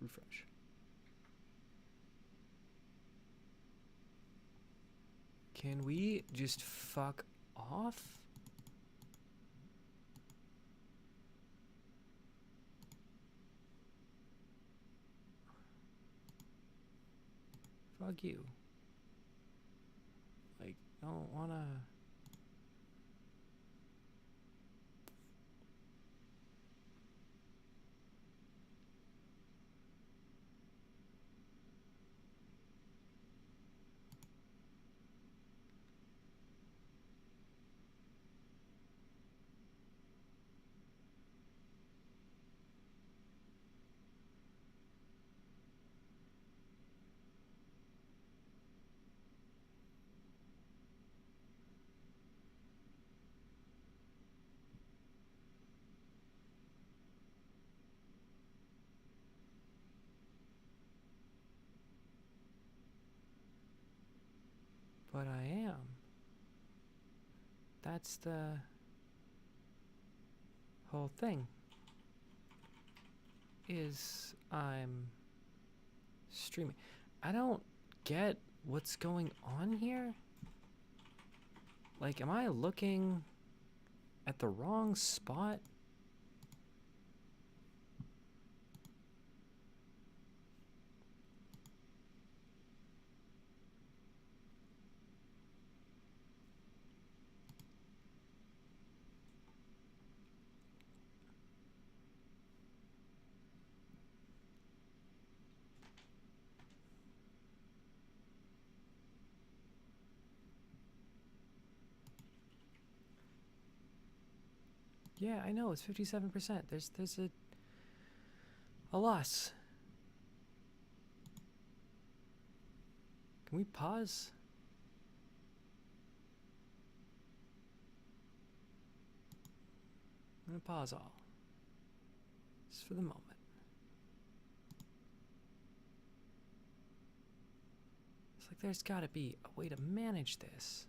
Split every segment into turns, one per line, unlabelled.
Refresh. Can we just fuck off? Fuck you. Like, I don't wanna... But I am. That's the whole thing. Is I'm streaming. I don't get what's going on here. Like, am I looking at the wrong spot? Yeah, I know, it's 57%. There's a loss. Can we pause? I'm gonna pause all. Just for the moment. It's like there's gotta be a way to manage this.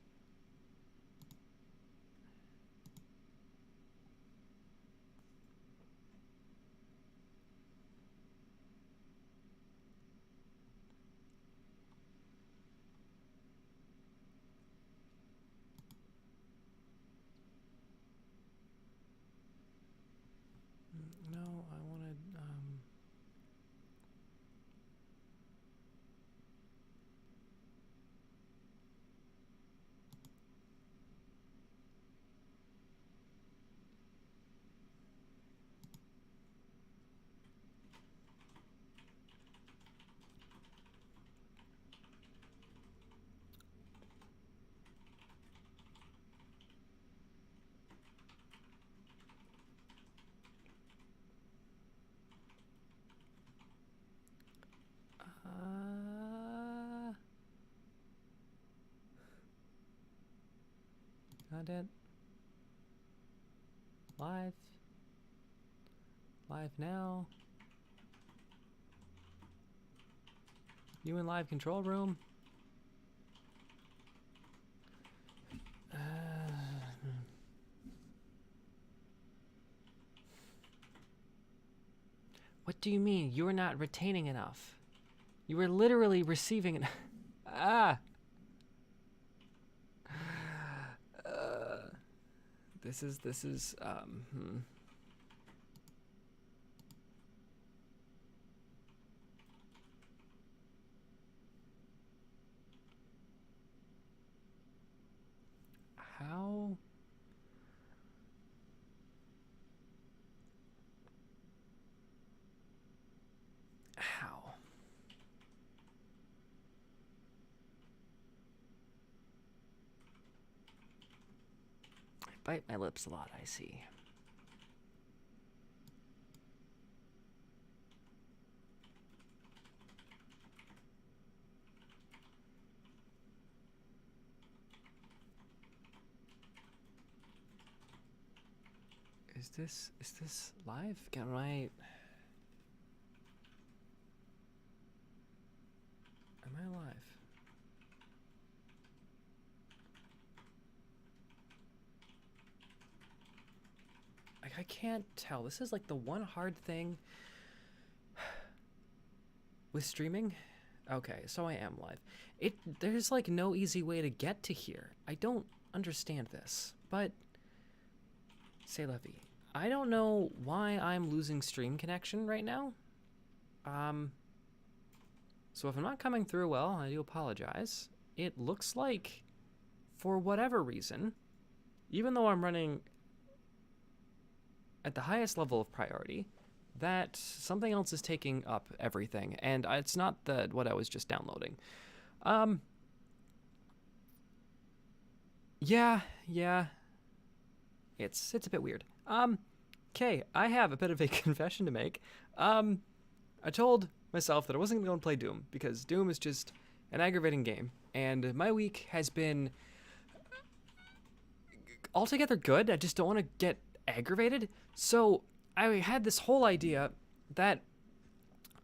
No, I wanted, content. Live. Live now. You in live control room? What do you mean? You're not retaining enough. You were literally receiving an ah. This is How? How? I bite my lips a lot, I see. Is this live? Can I... Am I live? Like, I can't tell. This is like the one hard thing. with streaming? Okay, so I am live. There's like no easy way to get to here. I don't understand this, but c'est la vie. I don't know why I'm losing stream connection right now. So if I'm not coming through well, I do apologize. It looks like, for whatever reason, even though I'm running at the highest level of priority, that something else is taking up everything, and it's not what I was just downloading. Yeah, it's a bit weird. Okay, I have a bit of a confession to make. I told myself that I wasn't going to play Doom because Doom is just an aggravating game, and my week has been altogether good. I just don't want to get aggravated. So I had this whole idea that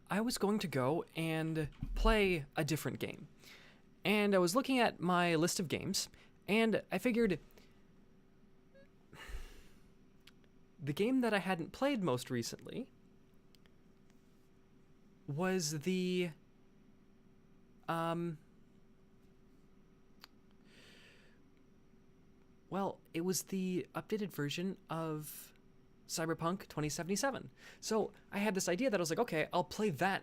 I was going to go and play a different game. And I was looking at my list of games, and I figured the game that I hadn't played most recently was the it was the updated version of Cyberpunk 2077. So I had this idea that I was like, okay, I'll play that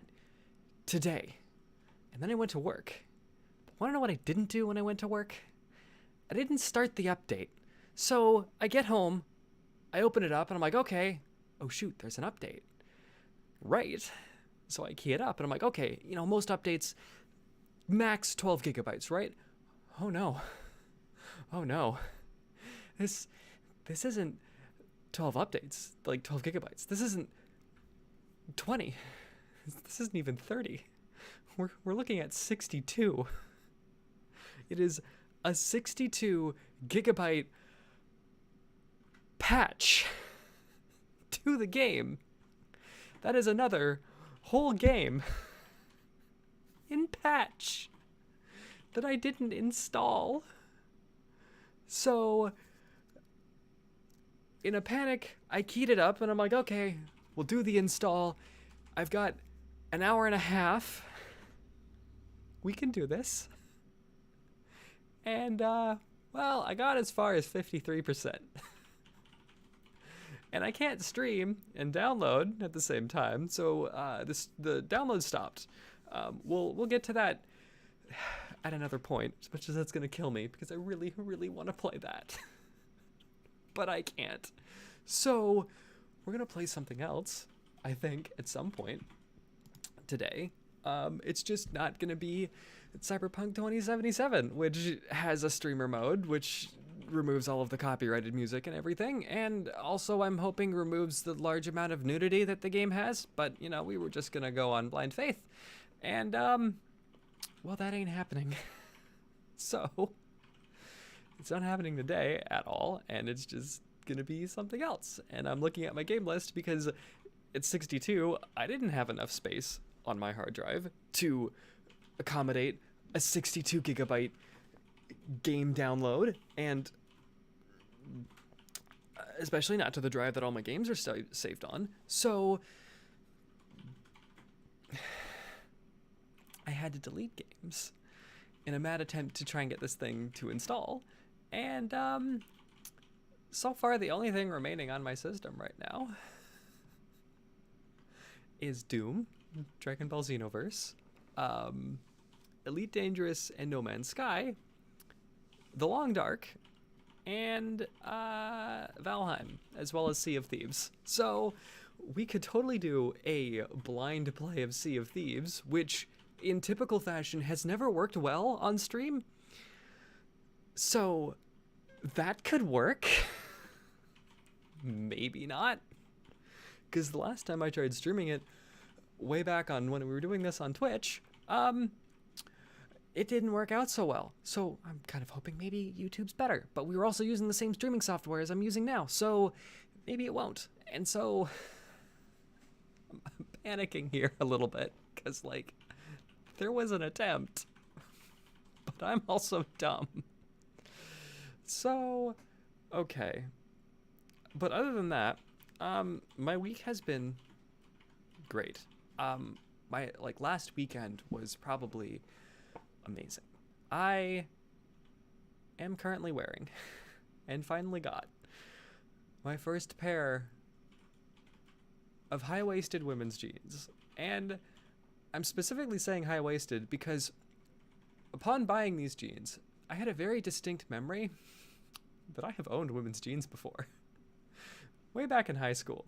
today. And then I went to work. Want to know what I didn't do when I went to work? I didn't start the update. So I get home, I open it up, and I'm like, okay, oh shoot, there's an update. Right. So I key it up, and I'm like, okay, most updates, max 12 gigabytes, right? Oh no. Oh no. This isn't 12 updates, like 12 gigabytes. This isn't 20. This isn't even 30. We're looking at 62. It is a 62 gigabyte patch to the game. That is another whole game in patch that I didn't install. So in a panic, I keyed it up and I'm like, okay, we'll do the install. I've got an hour and a half. We can do this. And, well, I got as far as 53%. And I can't stream and download at the same time, so the download stopped. We'll get to that at another point, as much as that's going to kill me, because I really, really want to play that. But I can't. So we're going to play something else, I think, at some point today. It's just not going to be Cyberpunk 2077, which has a streamer mode, which removes all of the copyrighted music and everything, and also I'm hoping removes the large amount of nudity that the game has, but, we were just going to go on blind faith. And, well, that ain't happening. So it's not happening today at all, and it's just going to be something else. And I'm looking at my game list because it's 62. I didn't have enough space on my hard drive to accommodate a 62 gigabyte game download, and especially not to the drive that all my games are saved on. So I had to delete games in a mad attempt to try and get this thing to install. And so far the only thing remaining on my system right now is Doom, Dragon Ball Xenoverse, Elite Dangerous and No Man's Sky, The Long Dark, and Valheim, as well as Sea of Thieves. So we could totally do a blind play of Sea of Thieves, which in typical fashion has never worked well on stream. So that could work. Maybe not. Because the last time I tried streaming it, way back on when we were doing this on Twitch, it didn't work out so well. So I'm kind of hoping maybe YouTube's better. But we were also using the same streaming software as I'm using now, so maybe it won't. And so I'm panicking here a little bit, because, like, there was an attempt, but I'm also dumb. So, okay. But other than that, my week has been great. my like last weekend was probably amazing. I am currently wearing and finally got my first pair of high-waisted women's jeans. And I'm specifically saying high-waisted because upon buying these jeans, I had a very distinct memory that I have owned women's jeans before. Way back in high school,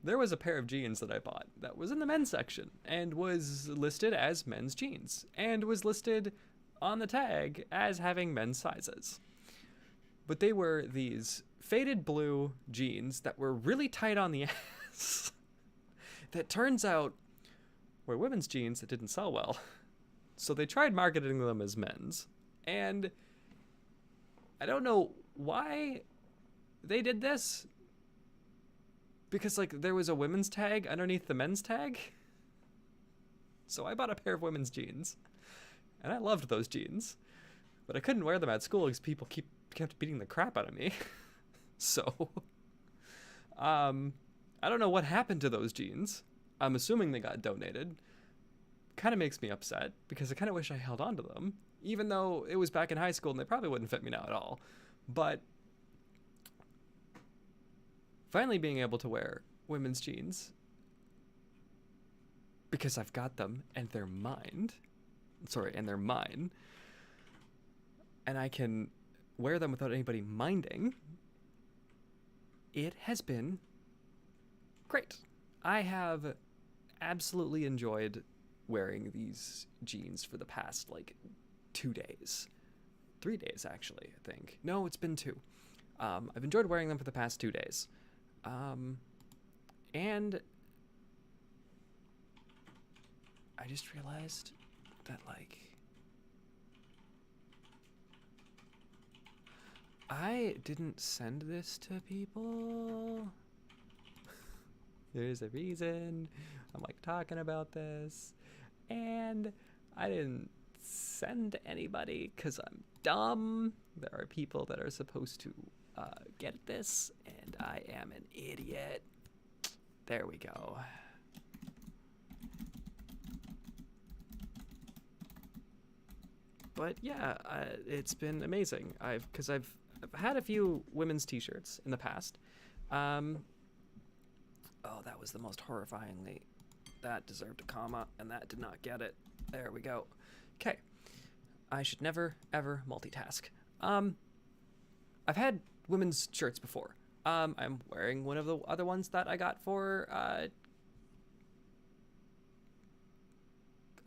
there was a pair of jeans that I bought that was in the men's section and was listed as men's jeans and was listed on the tag as having men's sizes. But they were these faded blue jeans that were really tight on the ass that turns out were women's jeans that didn't sell well. So they tried marketing them as men's. And I don't know why they did this. Because, like, there was a women's tag underneath the men's tag. So I bought a pair of women's jeans. And I loved those jeans. But I couldn't wear them at school because people kept beating the crap out of me. So, I don't know what happened to those jeans. I'm assuming they got donated. Kind of makes me upset because I kind of wish I held on to them. Even though it was back in high school and they probably wouldn't fit me now at all. But finally being able to wear women's jeans because I've got them and they're mine. And they're mine. And I can wear them without anybody minding. It has been great. I have absolutely enjoyed wearing these jeans for the past, 2 days. 3 days, actually, I think. No, it's been 2. I've enjoyed wearing them for the past 2 days. And I just realized that, I didn't send this to people. There's a reason I'm talking about this. And I didn't send anybody because I'm dumb. There are people that are supposed to get this, and I am an idiot. There we go. But yeah, it's been amazing. I've had a few women's t-shirts in the past. Oh, that was the most horrifyingly. That deserved a comma, and that did not get it. There we go. Okay. I should never, ever multitask. I've had women's shirts before. I'm wearing one of the other ones that I got for, I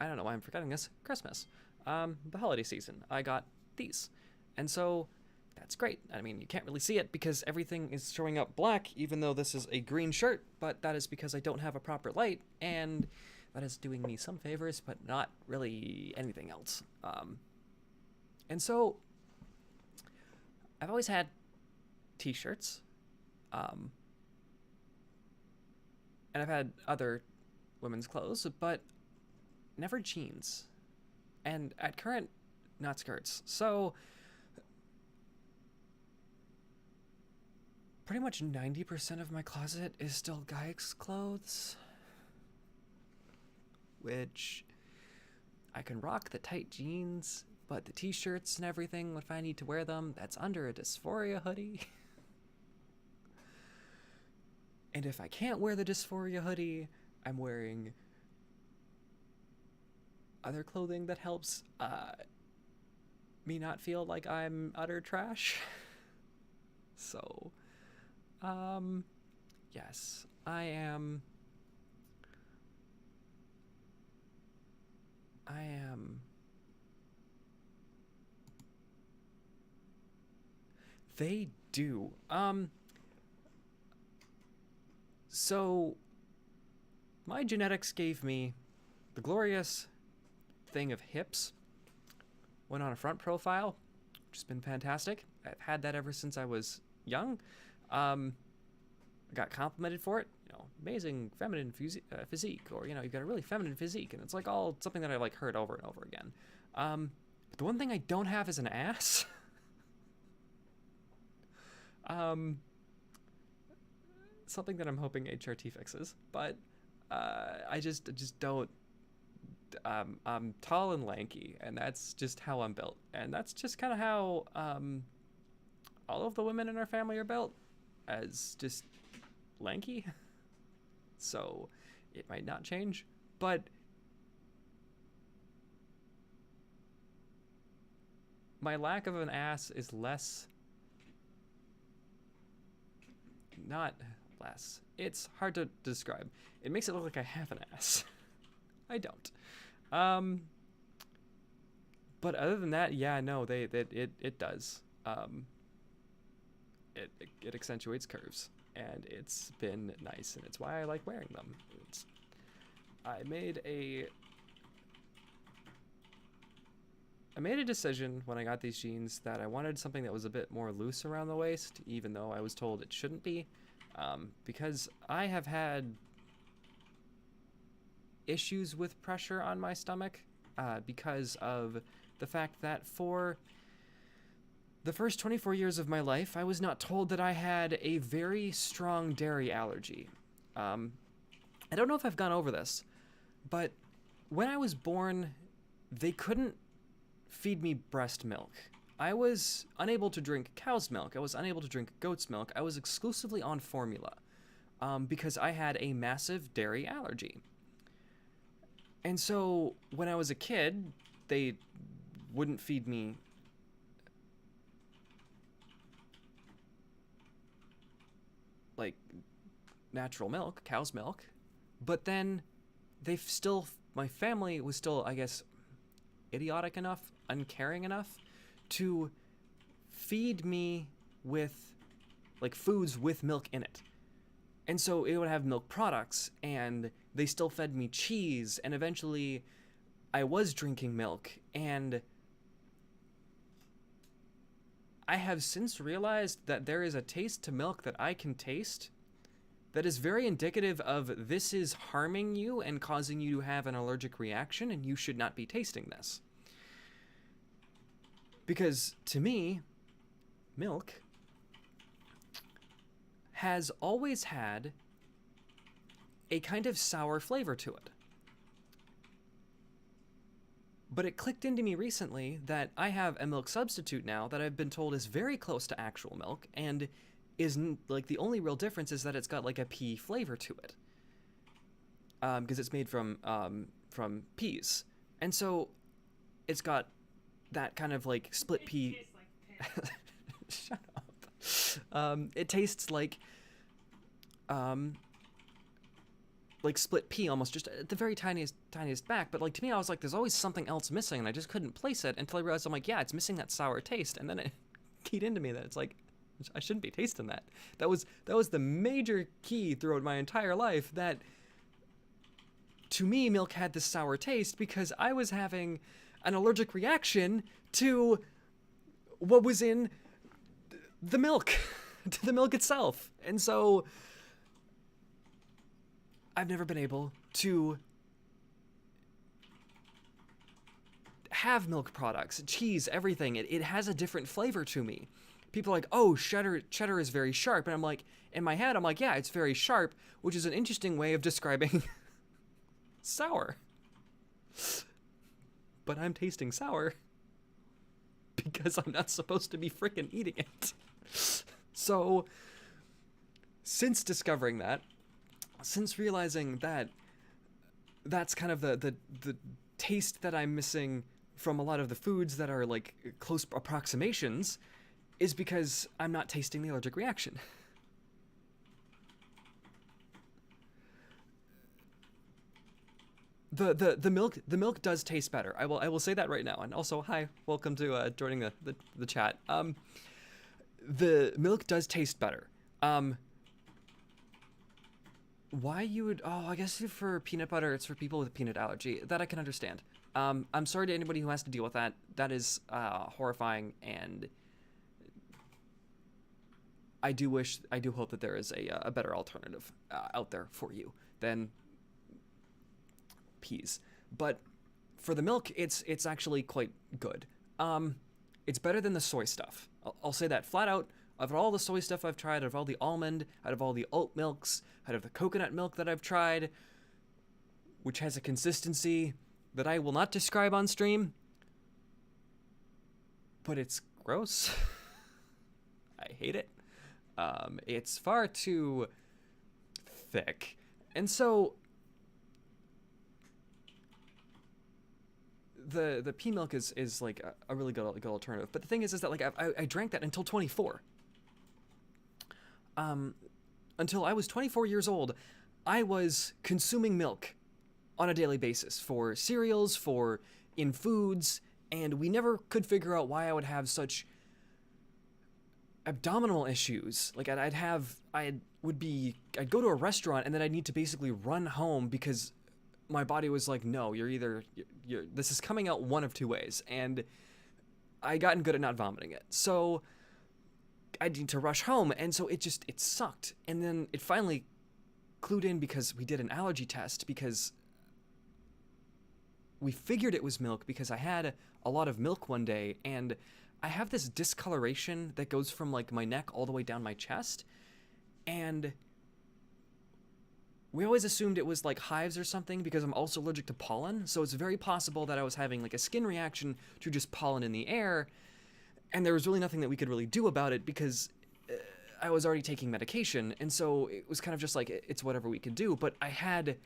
don't know why I'm forgetting this, Christmas. The holiday season. I got these. And so that's great. I mean, you can't really see it because everything is showing up black, even though this is a green shirt, but that is because I don't have a proper light, and that is doing me some favors, but not really anything else. And so I've always had t-shirts, and I've had other women's clothes, but never jeans. And at current, not skirts. So pretty much 90% of my closet is still Guy's clothes, which I can rock the tight jeans, but the t-shirts and everything, if I need to wear them, that's under a dysphoria hoodie. And if I can't wear the dysphoria hoodie, I'm wearing other clothing that helps me not feel like I'm utter trash. So, yes, I am. They do. So my genetics gave me the glorious thing of hips when on a front profile, which has been fantastic. I've had that ever since I was young. I got complimented for it. Amazing feminine physique, or you've got a really feminine physique, and it's all something that I heard over and over again. But the one thing I don't have is an ass. Something that I'm hoping HRT fixes, but I just don't. I'm tall and lanky, and that's just how I'm built, and that's just kind of how all of the women in our family are built, as just lanky. So it might not change, but my lack of an ass is less, not less. It's hard to describe. It makes it look like I have an ass. I don't. Um, but other than that, yeah, no, it does. It accentuates curves, and it's been nice, and it's why I like wearing them. I made a I made a decision when I got these jeans that I wanted something that was a bit more loose around the waist, even though I was told it shouldn't be, because I have had issues with pressure on my stomach because of the fact that for the first 24 years of my life, I was not told that I had a very strong dairy allergy. I don't know if I've gone over this, but when I was born, they couldn't feed me breast milk. I was unable to drink cow's milk. I was unable to drink goat's milk. I was exclusively on formula because I had a massive dairy allergy. And so when I was a kid, they wouldn't feed me like natural milk, cow's milk, but then my family was still, I guess, idiotic enough, uncaring enough to feed me with like foods with milk in it. And so it would have milk products, and they still fed me cheese, and eventually I was drinking milk, and I have since realized that there is a taste to milk that I can taste that is very indicative of this is harming you and causing you to have an allergic reaction, and you should not be tasting this. Because to me, milk has always had a kind of sour flavor to it. But it clicked into me recently that I have a milk substitute now that I've been told is very close to actual milk, and isn't like the only real difference is that it's got like a pea flavor to it, because it's made from peas, and so it's got that kind of like split pea. Like shut up. It tastes like split pea almost, just at the very tiniest back. But like to me, I was like, there's always something else missing, and I just couldn't place it until I realized I'm like, yeah, it's missing that sour taste, and then it keyed into me that it's like, I shouldn't be tasting that. That was the major key throughout my entire life, that to me milk had this sour taste because I was having an allergic reaction to what was in the milk, to the milk itself. And so I've never been able to have milk products, cheese, everything. It has a different flavor to me. People are like, oh, cheddar is very sharp. And I'm like, in my head, I'm like, yeah, it's very sharp, which is an interesting way of describing sour. But I'm tasting sour because I'm not supposed to be frickin' eating it. So, since discovering that, since realizing that that's kind of the taste that I'm missing from a lot of the foods that are like close approximations, is because I'm not tasting the allergic reaction. The milk does taste better. I will say that right now. And also, hi, welcome to joining the chat. The milk does taste better. Why you would? Oh, I guess for peanut butter, it's for people with a peanut allergy. That I can understand. I'm sorry to anybody who has to deal with that. That is horrifying, and I do hope that there is a better alternative out there for you than peas. But for the milk, it's actually quite good. It's better than the soy stuff. I'll say that flat out. Of all the soy stuff I've tried, out of all the almond, out of all the oat milks, out of the coconut milk that I've tried, which has a consistency that I will not describe on stream, but it's gross. I hate it. It's far too thick. And so the pea milk is like a really good alternative. But the thing is that like I drank that until 24. Until I was 24 years old, I was consuming milk on a daily basis for cereals, for in foods, and we never could figure out why I would have such abdominal issues. Like I'd go to a restaurant and then I'd need to basically run home because my body was like, no, you're this is coming out one of two ways, and I gotten good at not vomiting it. So I need to rush home, and so it sucked. And then it finally clued in because we did an allergy test, because we figured it was milk because I had a lot of milk one day, and I have this discoloration that goes from like my neck all the way down my chest, and we always assumed it was like hives or something because I'm also allergic to pollen, so it's very possible that I was having like a skin reaction to just pollen in the air, and there was really nothing that we could really do about it because I was already taking medication, and so it was kind of just like, it's whatever we could do. But I had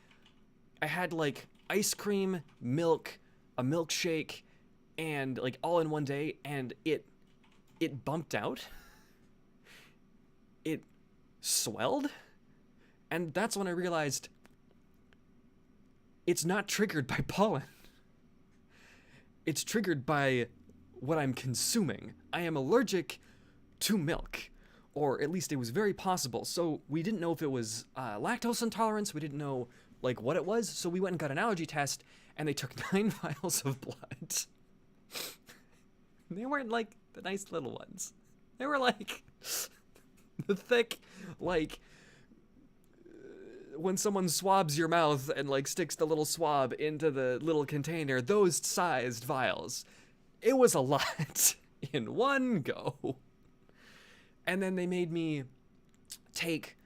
like ice cream, milk, a milkshake, and like all in one day, and it bumped out. It swelled, and that's when I realized it's not triggered by pollen. It's triggered by what I'm consuming. I am allergic to milk, or at least it was very possible. So we didn't know if it was lactose intolerance. We didn't know like what it was. So we went and got an allergy test, and they took 9 vials of blood. They weren't like the nice little ones. They were like the thick, like when someone swabs your mouth and like sticks the little swab into the little container, those sized vials. It was a lot in one go. And then they made me take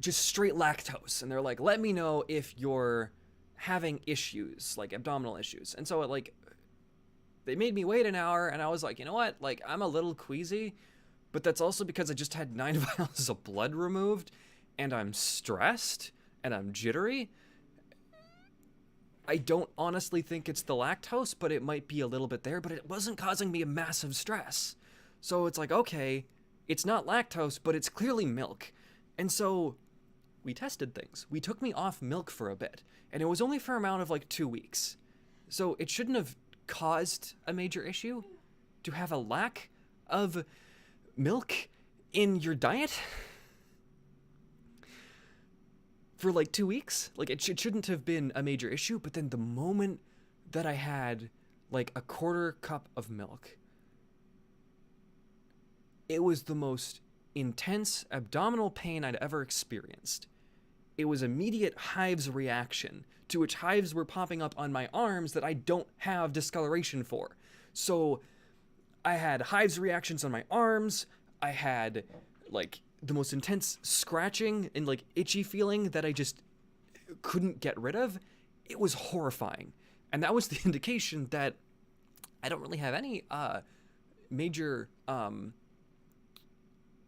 just straight lactose, and they're like, let me know if you're having issues, like abdominal issues. And so they made me wait an hour, and I was like, you know what, like I'm a little queasy, but that's also because I just had 9 vials of blood removed, and I'm stressed, and I'm jittery. I don't honestly think it's the lactose, but it might be a little bit there, but it wasn't causing me a massive stress. So it's like, okay, it's not lactose, but it's clearly milk. And so we tested things. We took me off milk for a bit, and it was only for an amount of like 2 weeks. So it shouldn't have caused a major issue to have a lack of milk in your diet for like 2 weeks. Like it shouldn't have been a major issue, but then the moment that I had like a quarter cup of milk, it was the most intense abdominal pain I'd ever experienced. It was immediate hives reaction, to which hives were popping up on my arms that I don't have discoloration for. So I had hives reactions on my arms. I had like the most intense scratching and like itchy feeling that I just couldn't get rid of. It was horrifying. And that was the indication that I don't really have any major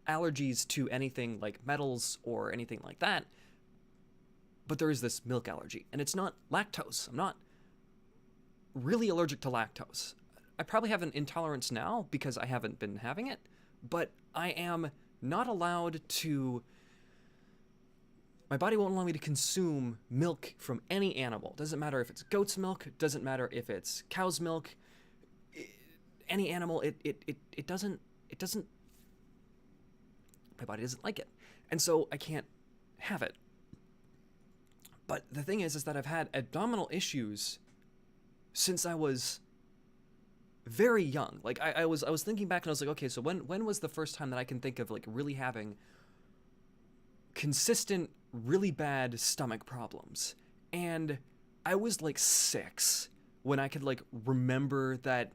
allergies to anything like metals or anything like that. But there is this milk allergy, and it's not lactose. I'm not really allergic to lactose. I probably have an intolerance now because I haven't been having it, but I am not allowed to, my body won't allow me to consume milk from any animal. Doesn't matter if it's goat's milk, doesn't matter if it's cow's milk, any animal, it doesn't, my body doesn't like it. And so I can't have it. But the thing is that I've had abdominal issues since I was very young. Like I was thinking back, and I was like, okay, so when was the first time that I can think of like really having consistent, really bad stomach problems? And I was like 6 when I could like remember that,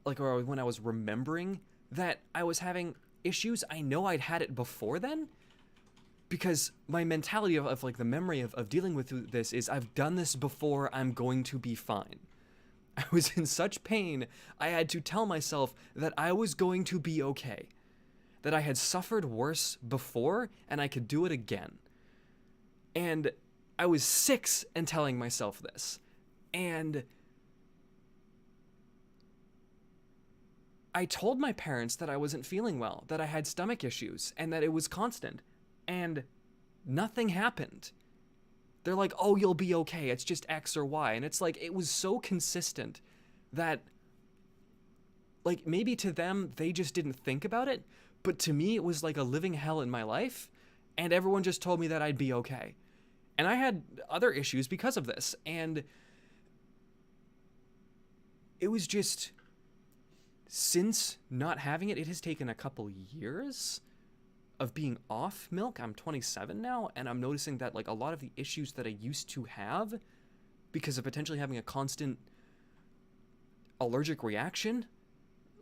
like, or when I was remembering that I was having issues. I know I'd had it before then, because my mentality of like the memory of dealing with this is I've done this before, I'm going to be fine. I was in such pain, I had to tell myself that I was going to be okay. That I had suffered worse before and I could do it again. And I was 6 and telling myself this. And I told my parents that I wasn't feeling well, that I had stomach issues, and that it was constant. And nothing happened. They're like, oh, you'll be okay. It's just X or Y. And it's like, it was so consistent that, like, maybe to them, they just didn't think about it. But to me, it was like a living hell in my life. And everyone just told me that I'd be okay. And I had other issues because of this. And it was just, since not having it, it has taken a couple years of being off milk. I'm 27 now, and I'm noticing that like a lot of the issues that I used to have because of potentially having a constant allergic reaction,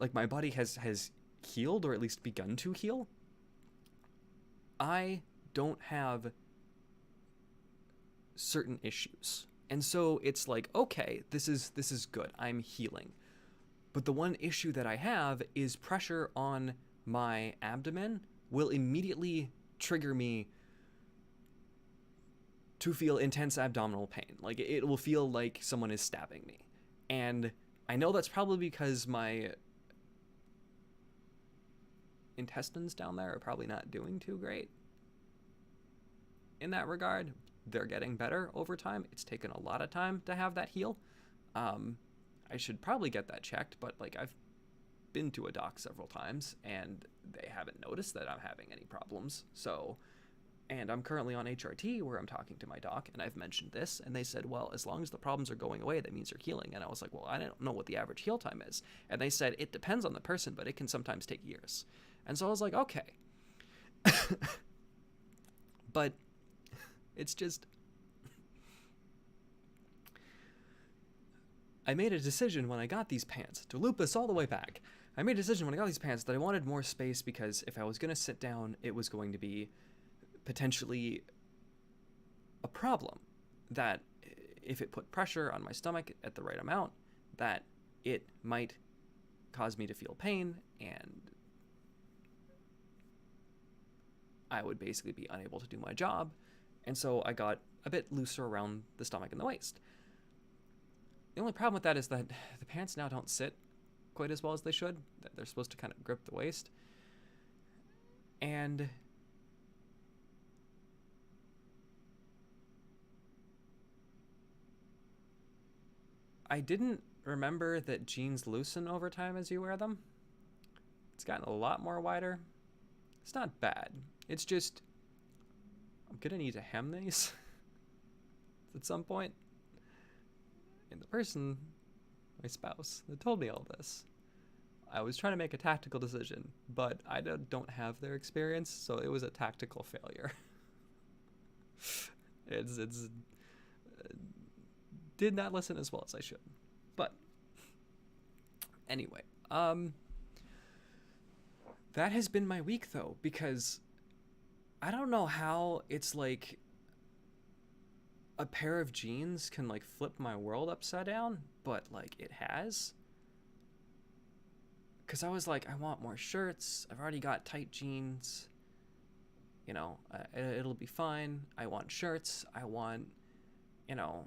like my body has healed, or at least begun to heal. I don't have certain issues. And so it's like, okay, this is good. I'm healing. But the one issue that I have is pressure on my abdomen will immediately trigger me to feel intense abdominal pain. Like, it will feel like someone is stabbing me. And I know that's probably because my intestines down there are probably not doing too great in that regard. They're getting better over time. It's taken a lot of time to have that heal. I should probably get that checked, but like I've been to a doc several times and they haven't noticed that I'm having any problems. So, and I'm currently on HRT where I'm talking to my doc and I've mentioned this and they said, well, as long as the problems are going away, that means you're healing. And I was like, well, I don't know what the average heal time is. And they said, it depends on the person, but it can sometimes take years. And so I was like, okay. But it's just, I made a decision when I got these pants, to loop this all the way back, I made a decision when I got these pants that I wanted more space because if I was going to sit down, it was going to be potentially a problem. That if it put pressure on my stomach at the right amount, that it might cause me to feel pain and I would basically be unable to do my job. And so I got a bit looser around the stomach and the waist. The only problem with that is that the pants now don't sit quite as well as they should. They're supposed to kind of grip the waist. And I didn't remember that jeans loosen over time as you wear them. It's gotten a lot more wider. It's not bad. It's just, I'm gonna need to hem these at some point. And the person, my spouse, that told me all this, I was trying to make a tactical decision, but I don't have their experience, so it was a tactical failure. it's did not listen as well as I should. But anyway, that has been my week though, because I don't know how it's like a pair of jeans can like flip my world upside down, but like it has. Cause I was like, I want more shirts. I've already got tight jeans. You know, it'll be fine. I want shirts. I want, you know,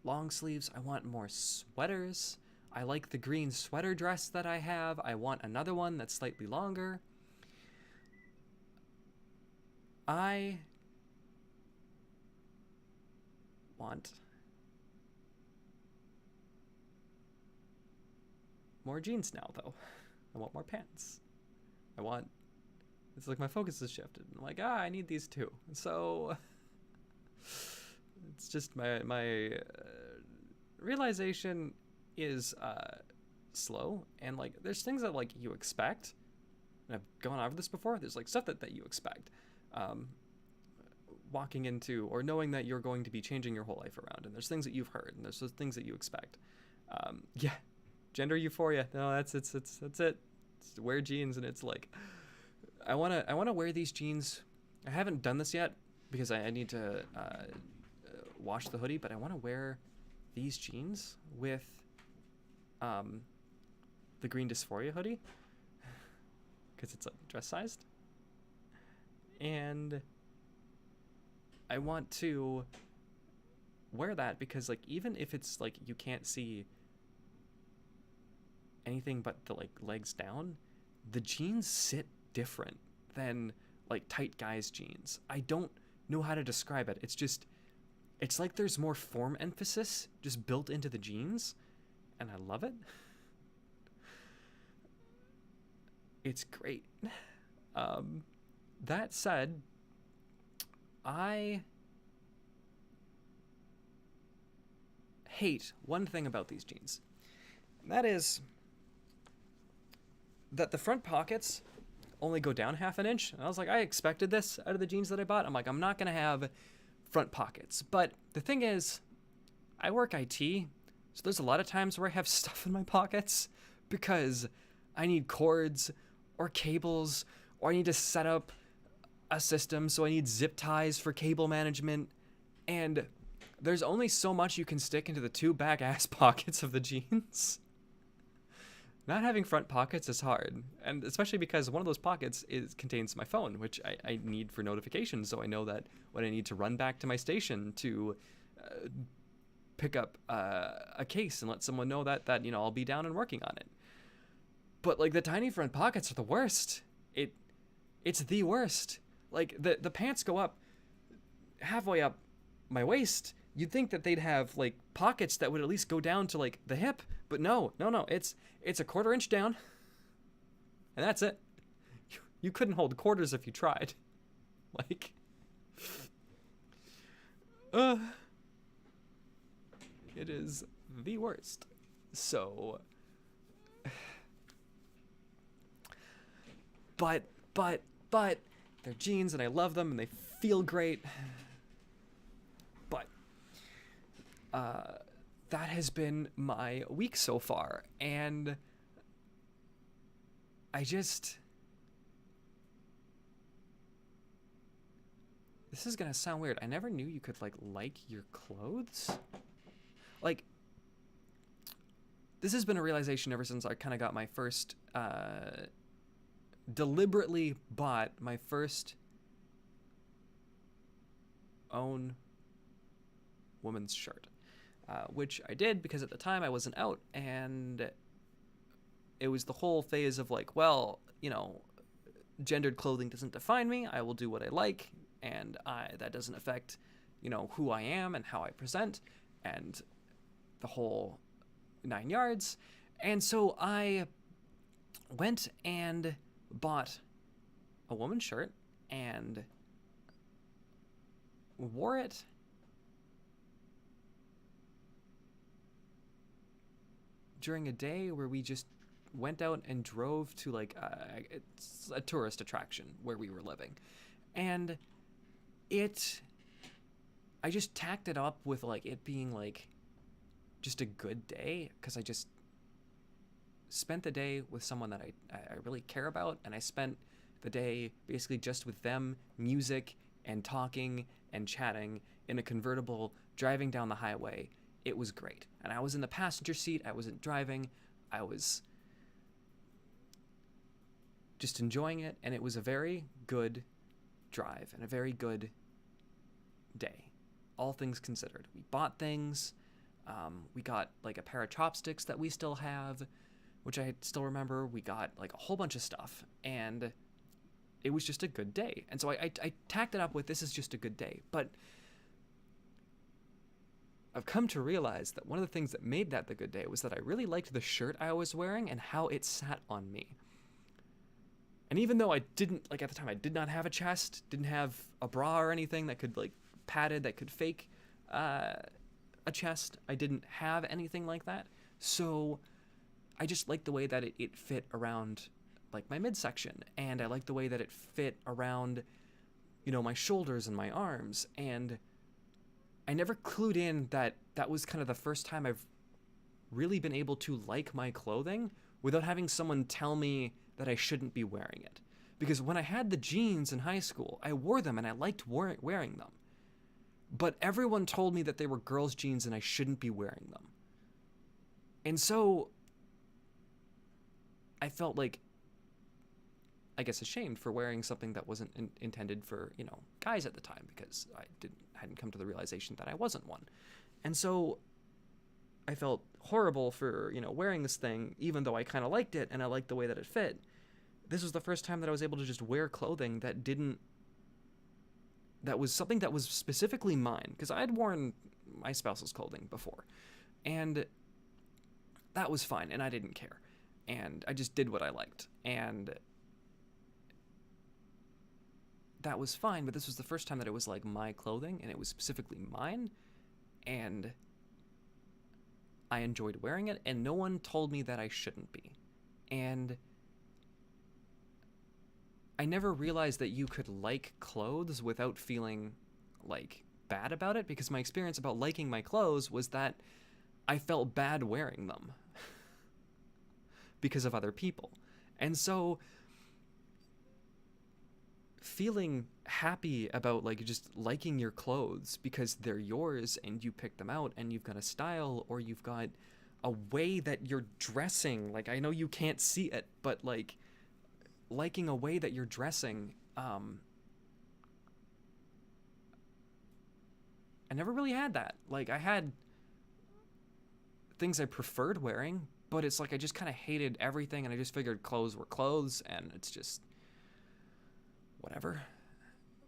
long sleeves. I want more sweaters. I like the green sweater dress that I have. I want another one that's slightly longer. I want more jeans now, though. I want more pants. It's like my focus has shifted. I'm like, I need these too. So it's just my realization is slow, and like there's things that like you expect, and I've gone over this before. There's like stuff that you expect. Walking into or knowing that you're going to be changing your whole life around, and there's things that you've heard, and there's those things that you expect. Yeah, gender euphoria. No, that's it. It's wear jeans, and it's like I wanna wear these jeans. I haven't done this yet because I need to wash the hoodie, but I want to wear these jeans with the green dysphoria hoodie because it's like dress sized, and I want to wear that because like even if it's like you can't see anything but the like legs down, the jeans sit different than like tight guys jeans. I don't know how to describe it. It's like there's more form emphasis just built into the jeans, and I love it. It's great. That said, I hate one thing about these jeans. And that is that the front pockets only go down half an inch. And I was like, I expected this out of the jeans that I bought. I'm like, I'm not going to have front pockets. But the thing is, I work IT, so there's a lot of times where I have stuff in my pockets because I need cords or cables, or I need to set up a system, so I need zip ties for cable management. And there's only so much you can stick into the two back ass pockets of the jeans. Not having front pockets is hard, and especially because one of those pockets contains my phone, which I need for notifications, so I know that when I need to run back to my station to pick up a case and let someone know that I'll be down and working on it. But like the tiny front pockets are the worst. It's the worst. Like the pants go up halfway up my waist. You'd think that they'd have like pockets that would at least go down to like the hip, but no. It's a quarter inch down, and that's it. You couldn't hold quarters if you tried. Like, it is the worst. So, but they're jeans and I love them and they feel great. But that has been my week so far, and this is gonna sound weird. I never knew you could like your clothes. Like, this has been a realization ever since I kind of got my first deliberately bought my first own woman's shirt. Which I did because at the time I wasn't out, and it was the whole phase of like, well, gendered clothing doesn't define me. I will do what I like, and that doesn't affect, who I am and how I present, and the whole 9 yards. And so I went and bought a woman's shirt and wore it during a day where we just went out and drove to like it's a tourist attraction where we were living, and I just tacked it up with like it being like just a good day because I just spent the day with someone that I really care about, and I spent the day basically just with them, music and talking and chatting in a convertible driving down the highway. It was great. And I was in the passenger seat. I wasn't driving. I was just enjoying it. And it was a very good drive and a very good day, all things considered. We bought things. We got like a pair of chopsticks that we still have, which I still remember. We got like a whole bunch of stuff. And it was just a good day. And so I tacked it up with, this is just a good day. But I've come to realize that one of the things that made that the good day was that I really liked the shirt I was wearing and how it sat on me. And even though I didn't, like at the time, I did not have a chest, didn't have a bra or anything that could like padded, that could fake a chest. I didn't have anything like that. So I just liked the way that it fit around like my midsection. And I liked the way that it fit around, my shoulders and my arms. And I never clued in that was kind of the first time I've really been able to like my clothing without having someone tell me that I shouldn't be wearing it. Because when I had the jeans in high school, I wore them and I liked wearing them. But everyone told me that they were girls' jeans and I shouldn't be wearing them. And so I felt like, I guess, ashamed for wearing something that wasn't intended for, guys at the time, because I hadn't come to the realization that I wasn't one. And so I felt horrible for, wearing this thing, even though I kind of liked it and I liked the way that it fit. This was the first time that I was able to just wear clothing that was something that was specifically mine, because I had worn my spouse's clothing before, and that was fine, and I didn't care, and I just did what I liked, and that was fine. But this was the first time that it was like my clothing, and it was specifically mine, and I enjoyed wearing it, and no one told me that I shouldn't be. And I never realized that you could like clothes without feeling like bad about it, because my experience about liking my clothes was that I felt bad wearing them because of other people. And so feeling happy about like just liking your clothes because they're yours and you pick them out and you've got a style, or you've got a way that you're dressing, like I know you can't see it, but like liking a way that you're dressing, I never really had that. Like I had things I preferred wearing, but it's like I just kind of hated everything, and I just figured clothes were clothes and it's just whatever.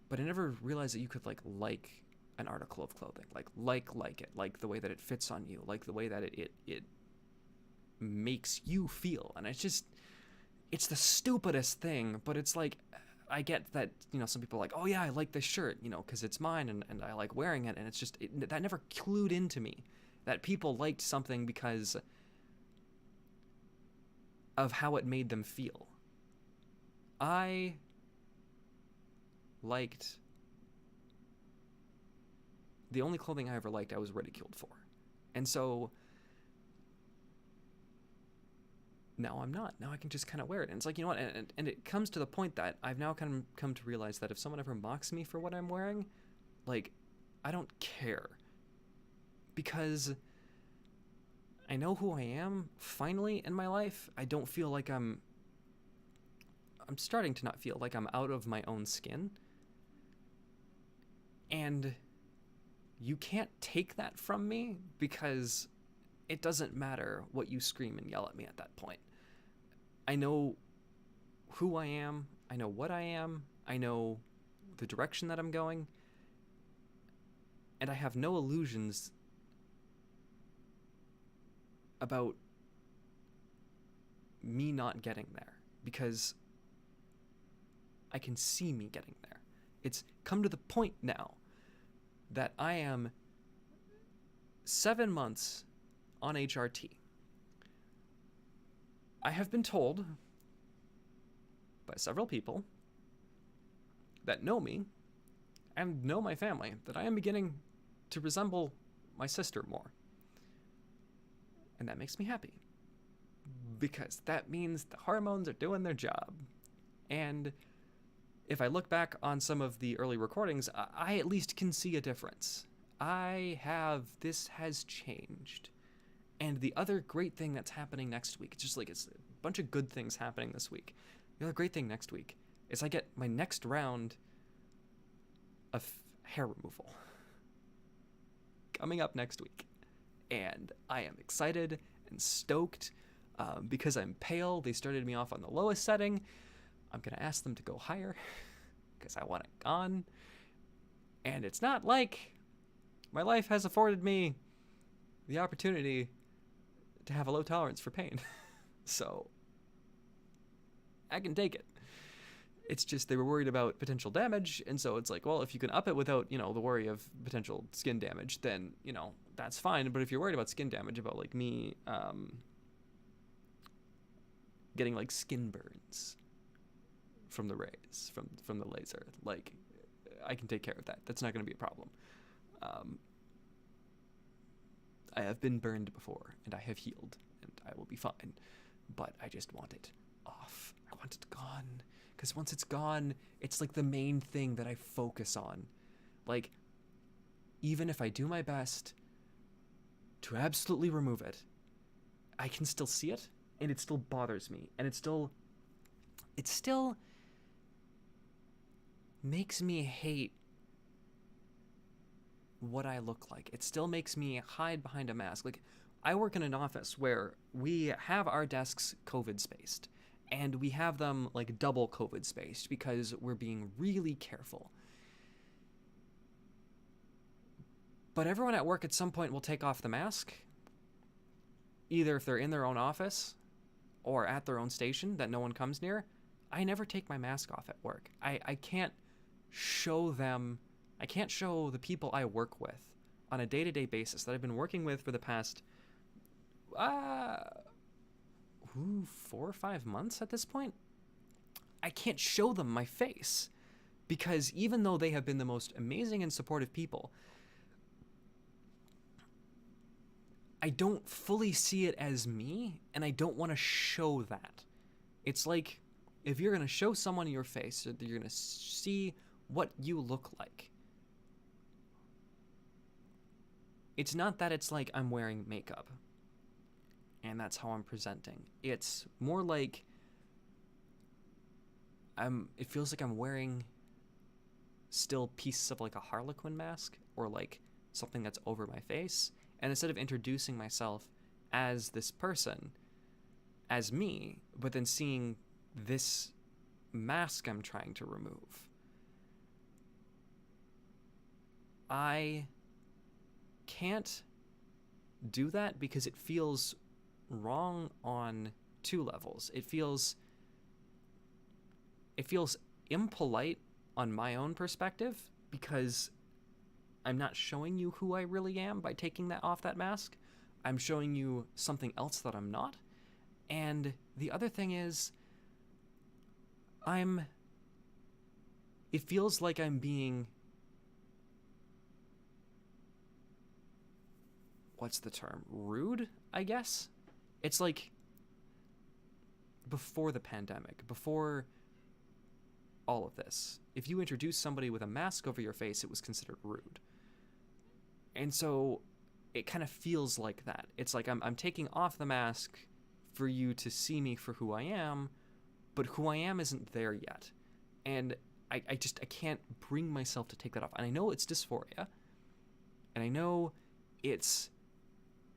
But I never realized that you could like an article of clothing, like it, like the way that it fits on you, like the way that it makes you feel. And it's the stupidest thing, but it's like, I get that, some people are like, oh yeah, I like this shirt, because it's mine and I like wearing it. And it's just, that never clued into me that people liked something because of how it made them feel. I liked, the only clothing I ever liked, I was ridiculed for. And so now I'm not. Now I can just kind of wear it. And it's like, you know what? And it comes to the point that I've now kind of come to realize that if someone ever mocks me for what I'm wearing, like, I don't care. Because I know who I am, finally, in my life. I don't feel like I'm starting to not feel like I'm out of my own skin. And you can't take that from me, because it doesn't matter what you scream and yell at me at that point. I know who I am. I know what I am. I know the direction that I'm going. And I have no illusions about me not getting there, because I can see me getting there. It's come to the point now that I am 7 months on HRT. I have been told by several people that know me and know my family that I am beginning to resemble my sister more. And that makes me happy, because that means the hormones are doing their job. And if I look back on some of the early recordings, I at least can see a difference. This has changed. And the other great thing that's happening next week, it's a bunch of good things happening this week. The other great thing next week is I get my next round of hair removal coming up next week. And I am excited and stoked because I'm pale. They started me off on the lowest setting. I'm going to ask them to go higher because I want it gone. And it's not like my life has afforded me the opportunity to have a low tolerance for pain. So I can take it. It's just they were worried about potential damage, and so it's like, well, if you can up it without, the worry of potential skin damage, then, that's fine. But if you're worried about skin damage, about like me getting like skin burns from the rays, from the laser, like I can take care of that. That's not going to be a problem. I have been burned before, and I have healed, and I will be fine. But I just want it off. I want it gone, because once it's gone, it's like the main thing that I focus on. Like, even if I do my best to absolutely remove it, I can still see it, and it still bothers me, and it still makes me hate what I look like. It still makes me hide behind a mask. Like, I work in an office where we have our desks COVID spaced, and we have them like double COVID spaced because we're being really careful. But everyone at work at some point will take off the mask, either if they're in their own office or at their own station that no one comes near. I never take my mask off at work. I can't show them, I can't show the people I work with on a day-to-day basis that I've been working with for the past 4 or 5 months at this point. I can't show them my face because even though they have been the most amazing and supportive people, I don't fully see it as me, and I don't want to show that. It's like, if you're going to show someone your face, you're going to see what you look like. It's not that it's like I'm wearing makeup, and that's how I'm presenting. It's more like it feels like I'm wearing still pieces of like a Harlequin mask, or like something that's over my face. And instead of introducing myself as this person, as me, but then seeing this mask I'm trying to remove, I can't do that because it feels wrong on 2 levels. It feels impolite on my own perspective because I'm not showing you who I really am by taking that off that mask. I'm showing you something else that I'm not. And the other thing is, it feels like I'm being, what's the term? Rude, I guess? It's like before the pandemic, before all of this, if you introduce somebody with a mask over your face, it was considered rude. And so it kind of feels like that. It's like I'm taking off the mask for you to see me for who I am, but who I am isn't there yet. And I can't bring myself to take that off. And I know it's dysphoria, and I know it's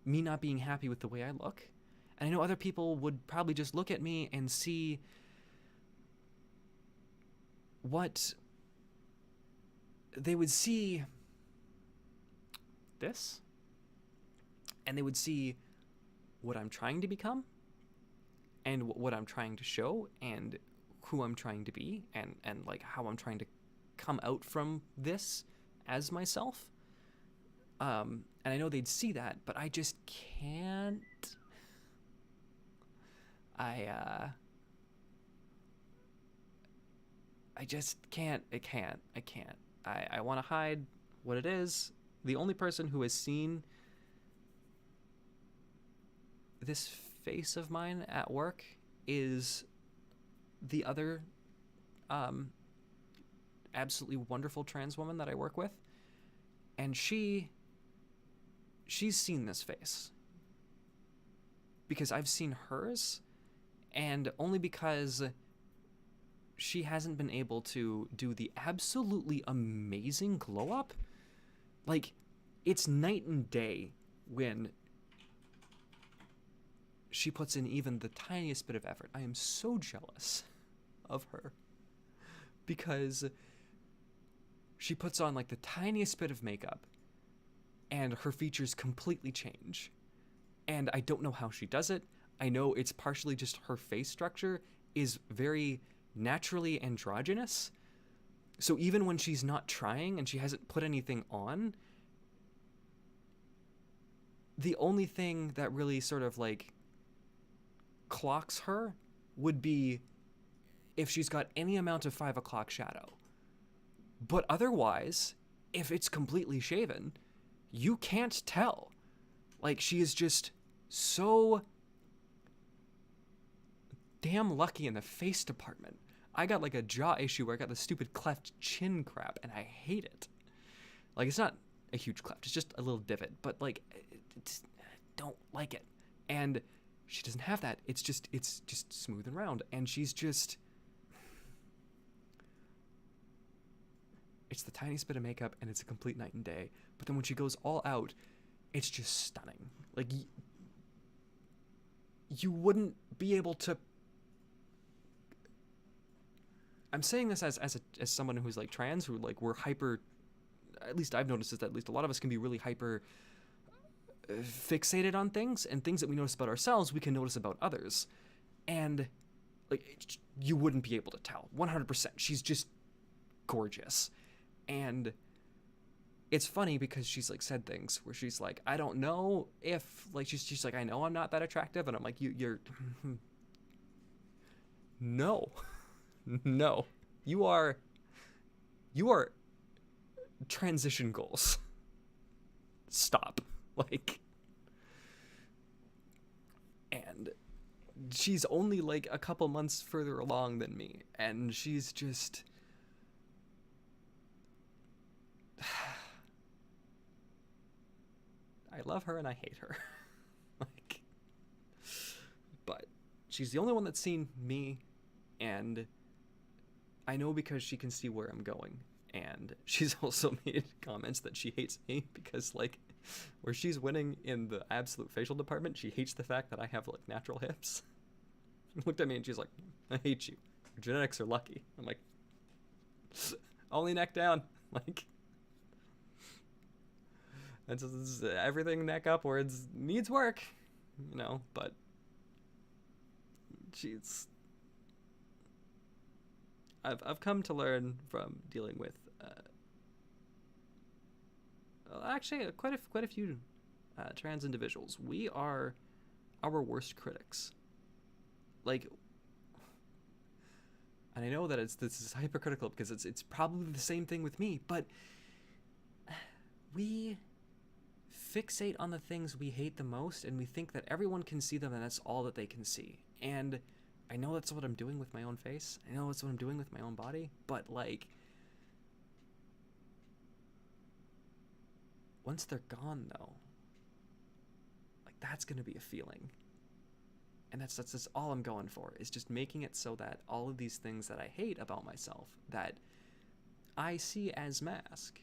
me not being happy with the way I look. And I know other people would probably just look at me and see what they would see, this, and they would see what I'm trying to become, and what I'm trying to show, and who I'm trying to be, and like how I'm trying to come out from this as myself. And I know they'd see that, but I just can't. I just can't. I can't. I want to hide what it is. The only person who has seen this face of mine at work is the other absolutely wonderful trans woman that I work with. And she's seen this face because I've seen hers, and only because she hasn't been able to do the absolutely amazing glow up. Like, it's night and day when she puts in even the tiniest bit of effort. I am so jealous of her because she puts on like the tiniest bit of makeup and her features completely change. And I don't know how she does it. I know it's partially just her face structure is very naturally androgynous. So even when she's not trying and she hasn't put anything on, the only thing that really sort of like clocks her would be if she's got any amount of 5 o'clock shadow. But otherwise, if it's completely shaven, you can't tell. Like, she is just so damn lucky in the face department. I got like a jaw issue where I got the stupid cleft chin crap, and I hate it. Like, it's not a huge cleft, it's just a little divot, but like, it's, I don't like it. And she doesn't have that. It's just smooth and round, and she's just, it's the tiniest bit of makeup, and it's a complete night and day. But then when she goes all out, it's just stunning. Like, you wouldn't be able to. I'm saying this as someone who's like trans, who like we're hyper. At least I've noticed is that at least a lot of us can be really hyper fixated on things, and things that we notice about ourselves we can notice about others, and like you wouldn't be able to tell 100%. She's just gorgeous, and it's funny because she's like said things where she's like, I don't know if like she's like, I know I'm not that attractive, and I'm like, you're no no, you are transition goals. Stop. Like, and she's only like a couple months further along than me, and she's just I love her and I hate her. Like, but she's the only one that's seen me, and I know because she can see where I'm going. And she's also made comments that she hates me because, like, where she's winning in the absolute facial department, she hates the fact that I have, like, natural hips. She looked at me and she's like, I hate you. Your genetics are lucky. I'm like, only neck down. Like, and so this is everything neck upwards needs work, you know, but she's... I've come to learn from dealing with actually quite a few trans individuals. We are our worst critics. Like, and I know that this is hypercritical because it's probably the same thing with me, but we fixate on the things we hate the most, and we think that everyone can see them and that's all that they can see. And I know that's what I'm doing with my own face. I know that's what I'm doing with my own body. But, like, once they're gone, though, like, that's going to be a feeling. And that's all I'm going for, is just making it so that all of these things that I hate about myself, that I see as mask,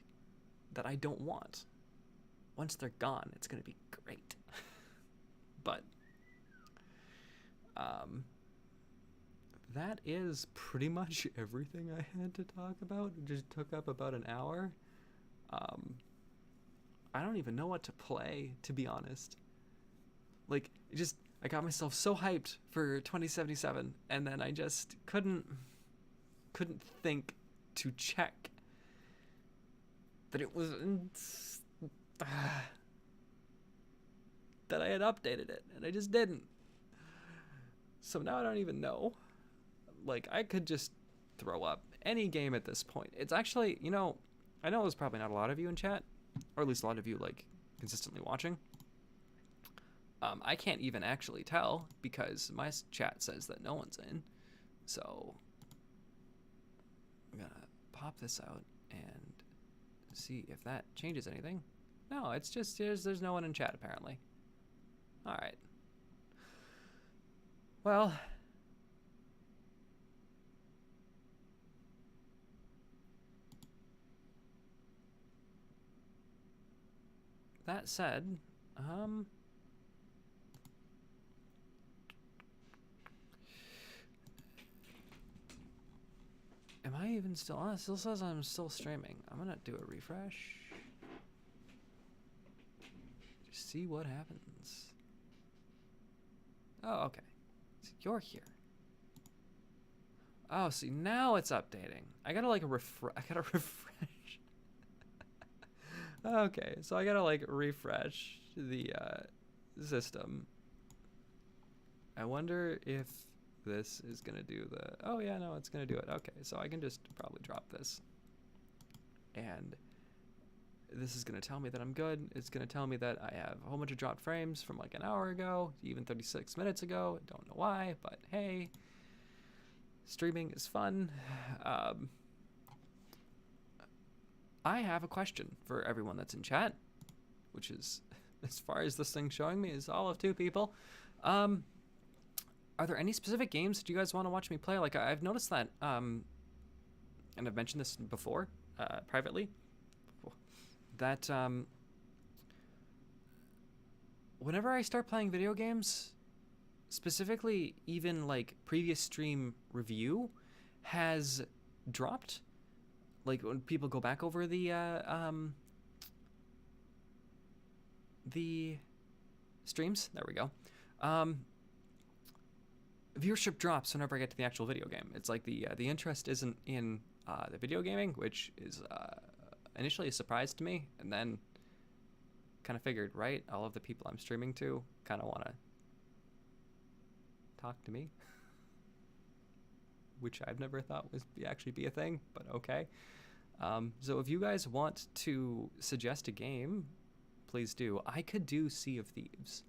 that I don't want, once they're gone, it's going to be great. But, that is pretty much everything I had to talk about. It just took up about an hour. I don't even know what to play, to be honest. Like, I got myself so hyped for 2077, and then I just couldn't think to check that it was that I had updated it, and I just didn't. So now I don't even know. Like, I could just throw up any game at this point. It's actually, you know, I know there's probably not a lot of you in chat, or at least a lot of you, like, consistently watching. I can't even actually tell because my chat says that no one's in. So I'm gonna pop this out and see if that changes anything. No, it's just, there's no one in chat apparently. All right. Well, that said, am I even still on? It still says I'm still streaming. I'm gonna do a refresh. Just see what happens. Oh, okay. So you're here. Oh, see, now it's updating. I gotta like refresh. Okay, so I gotta like refresh the system. I wonder if this is gonna do the, oh yeah, no, it's gonna do it. Okay, so I can just probably drop this. And this is gonna tell me that I'm good. It's gonna tell me that I have a whole bunch of dropped frames from like an hour ago, even 36 minutes ago. I don't know why, but hey. streaming is fun. Um, I have a question for everyone that's in chat, which is, as far as this thing's showing me, is all of 2 people. Are there any specific games that you guys want to watch me play? Like, I've noticed that, and I've mentioned this before, privately, that whenever I start playing video games, specifically even like previous stream review has dropped. Like when people go back over the streams, there we go. Viewership drops whenever I get to the actual video game. It's like the interest isn't in the video gaming, which is initially a surprise to me, and then kind of figured, right, all of the people I'm streaming to kind of want to talk to me, which I've never thought was actually be a thing, but okay. So if you guys want to suggest a game, please do. I could do Sea of Thieves,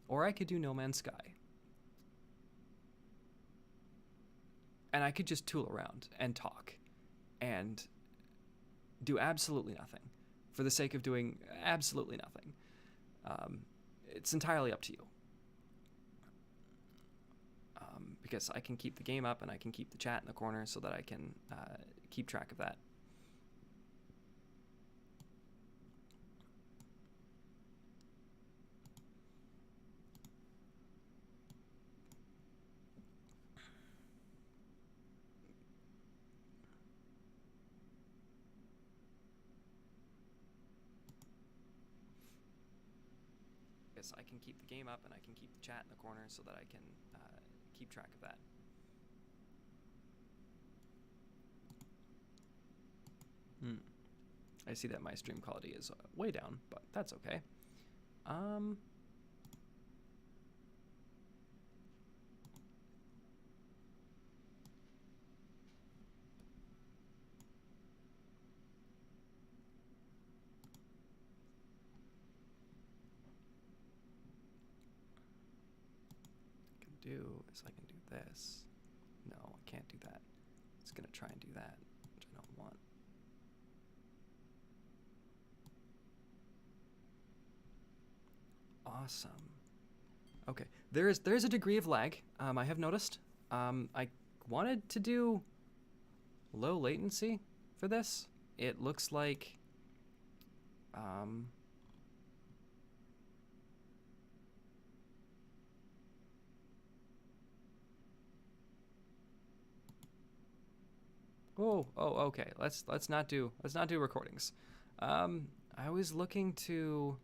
or I could do No Man's Sky. And I could just tool around and talk and do absolutely nothing for the sake of doing absolutely nothing. It's entirely up to you. Because I can keep the game up and I can keep the chat in the corner so that I can keep track of that. Because I can keep the game up and I can keep the chat in the corner so that I can keep track of that. I see that my stream quality is way down, but that's okay. I can do this. No, I can't do that. It's gonna try and do that, which I don't want. Awesome. Okay, there's a degree of lag. I have noticed. I wanted to do low latency for this. It looks like oh, okay. Let's not do recordings. I was looking to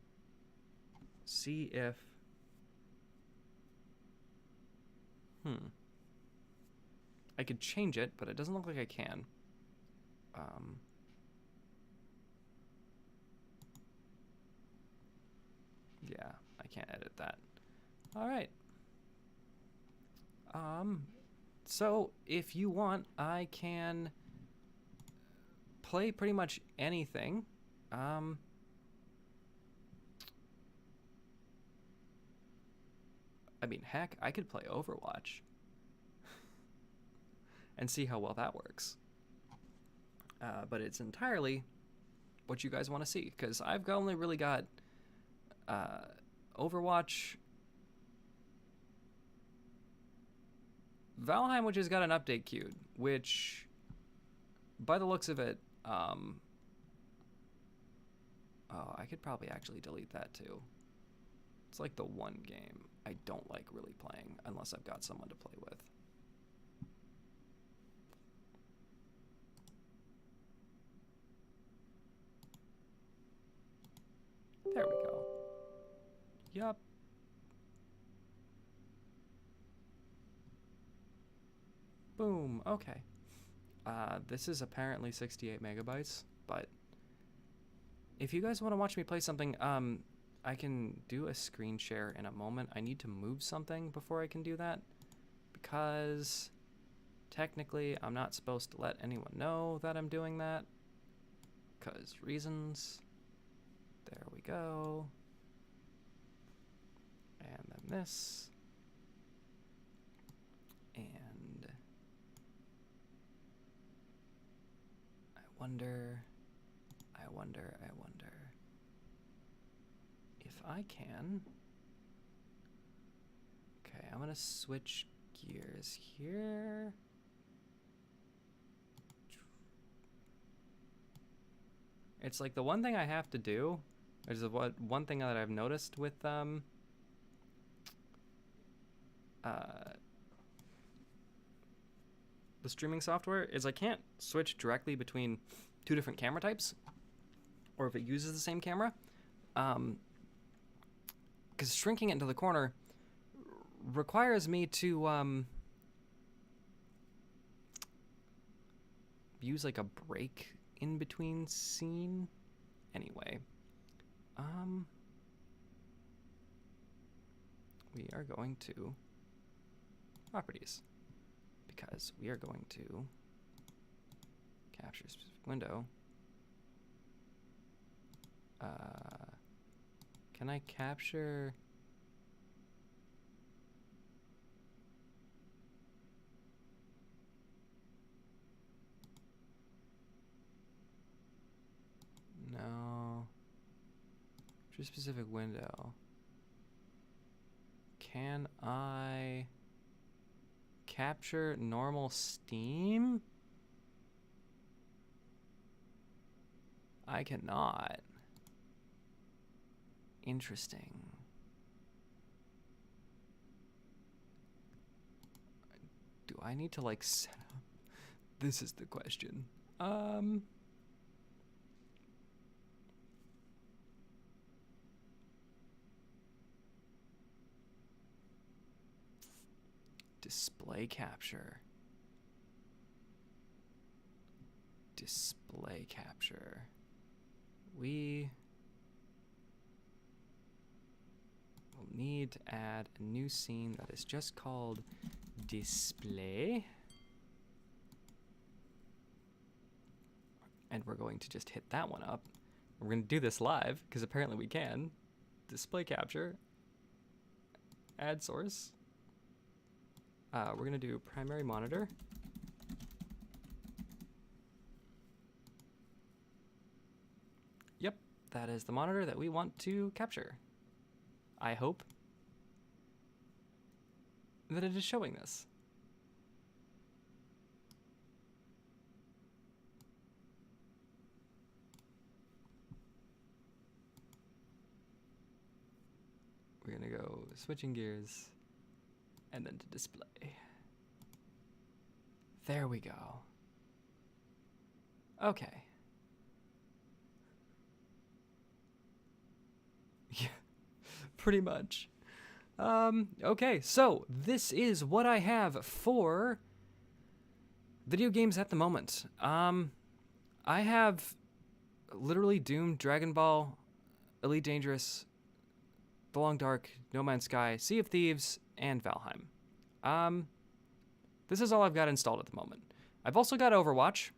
see if I could change it, but it doesn't look like I can. Yeah, I can't edit that. All right. So if you want, I can play pretty much anything. I mean, heck, I could play Overwatch and see how well that works. But it's entirely what you guys want to see, because I've only really got Overwatch, Valheim, which has got an update queued, which, by the looks of it, oh, I could probably actually delete that too. It's like the one game I don't like really playing unless I've got someone to play with. There we go. Yup. Boom. Okay. This is apparently 68 megabytes, but if you guys want to watch me play something, I can do a screen share in a moment. I need to move something before I can do that, because technically I'm not supposed to let anyone know that I'm doing that, because reasons. There we go. And then this. And wonder if I can. Okay, I'm gonna switch gears here. It's like the one thing I have to do. There's one thing that I've noticed with the streaming software is I can't switch directly between two different camera types, or if it uses the same camera, because shrinking it into the corner requires me to use like a break in between scene. Anyway, we are going to properties, because we are going to capture specific window. Can I capture? No. Capture specific window. Can I capture normal steam? I cannot. Interesting. Do I need to like set up? This is the question. Display capture. Display capture. We will need to add a new scene that is just called display. And we're going to just hit that one up. We're going to do this live because apparently we can. Display capture. Add source. We're going to do primary monitor. Yep, that is the monitor that we want to capture. I hope that it is showing this. We're going to go switching gears and then to display. There we go. Okay. Yeah, pretty much. Okay, so this is what I have for video games at the moment. I have literally Doom, Dragon Ball, Elite Dangerous, The Long Dark, No Man's Sky, Sea of Thieves, and Valheim. This is all I've got installed at the moment. I've also got Overwatch,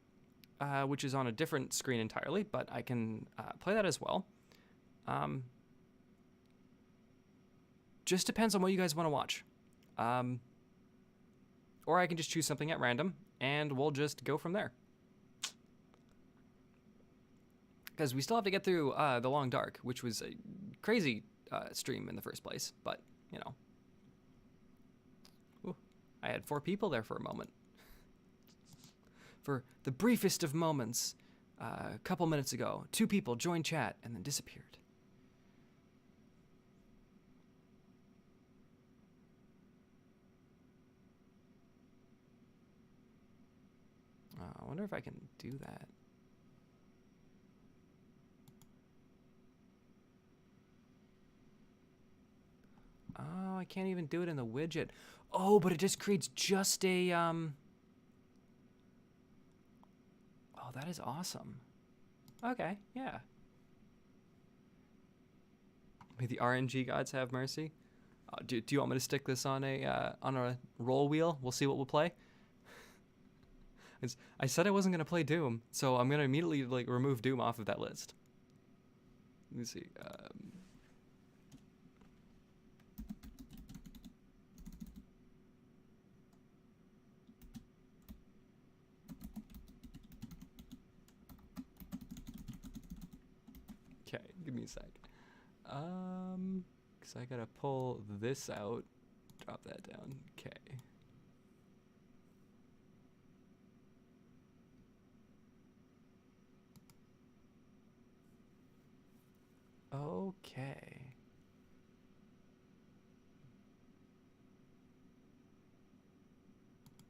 which is on a different screen entirely, but I can play that as well. Just depends on what you guys want to watch. Or I can just choose something at random, and we'll just go from there. Because we still have to get through The Long Dark, which was a crazy stream in the first place, but, you know. Ooh, I had 4 people there for a moment. For the briefest of moments, a couple minutes ago, 2 people joined chat and then disappeared. I wonder if I can do that. Oh, I can't even do it in the widget. Oh, but it just creates just a, Oh, that is awesome. Okay, yeah. May the RNG gods have mercy. Do you want me to stick this on a roll wheel? We'll see what we'll play. I said I wasn't gonna play Doom, so I'm gonna immediately like remove Doom off of that list. Let me see. Give me a sec. Because I gotta pull this out. Drop that down. Okay. Okay.